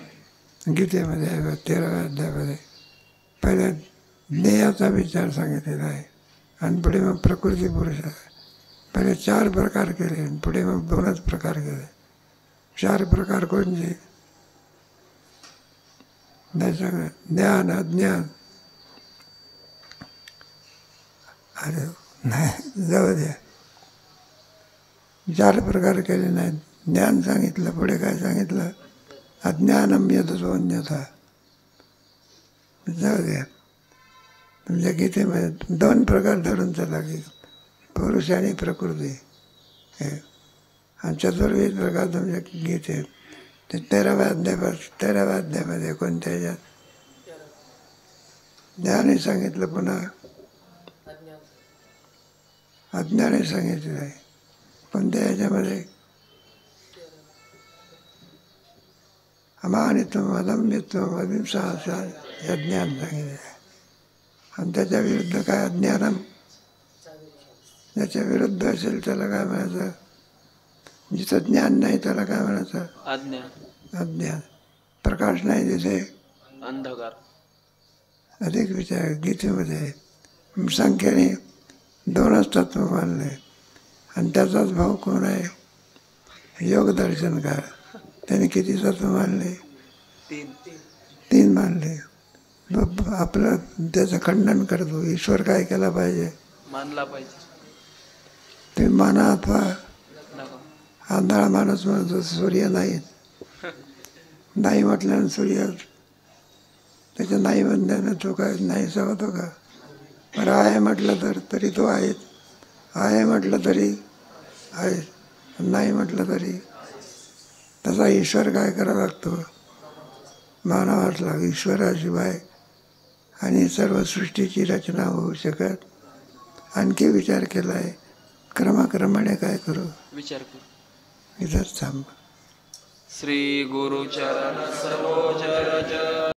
गीतेमध्ये आहे 13व्या अध्यायामध्ये पहिल्या ज्ञेयाचा विचार सांगितलेला आहे, आणि पुढे मग प्रकृती पुरुष आहे. पहिले 4 प्रकार केले, आणि पुढे मग 2च प्रकार केले. 4 प्रकार कोणते? ज्ञान, अज्ञान, अरे नाही, जाऊ द्या. 4 प्रकार केले नाहीत. ज्ञान सांगितलं, पुढे काय सांगितलं? अज्ञानम यदसोन्यथा. जाऊ द्या. तुमच्या गीतेमध्ये 2 प्रकार धरून चला की पुरुष आणि प्रकृती हे. आणि 4 प्रकार तुमच्या गीतेत ते 13व्या अध्यायामध्ये कोणत्या ह्याच्यात ज्ञाने सांगितलं, पुन्हा अज्ञान. अज्ञाने सांगितलं आहे. कोणत्या ह्याच्यामध्ये? अमानित्वम अदम्यत्वम अहिंसा हे ज्ञान सांगितलं आहे. आणि त्याच्या विरुद्ध काय? अज्ञानम. ज्याच्या विरुद्ध असेल त्याला काय म्हणायचं? जिथं ज्ञान नाही त्याला काय म्हणायचं? अज्ञान. अज्ञान. प्रकाश नाही तिथे अंधकार. अधिक विचार. गीतेमध्ये संख्येने 2च तत्व मानले आणि त्याचाच भाव कोण आहे? योगदर्शनकार. त्याने किती तत्व मानले? 3 मानले. आपलं त्याचं खंडन करतो. ईश्वर काय केला पाहिजे? मानला पाहिजे. तुम्ही माना अथवा आंधळा माणूस म्हणतो सूर्य नाही. नाही म्हटल्यानं सूर्य त्याच्या नाही म्हणल्यानं तो काय नाहीसा होतो का? बरं आहे म्हटलं तर तरी तो आहेच. आहे म्हटलं तरी आहे, नाही म्हटलं तरी. तसा ईश्वर काय करावा लागतो? मानावाच लागतो. ईश्वराशिवाय आणि सर्व सृष्टीची रचना होऊ शकत. आणखी विचार केला आहे. क्रमाक्रमाने काय करू? विचार करू. इथंच थांब. श्री गुरुचरण सरोज रज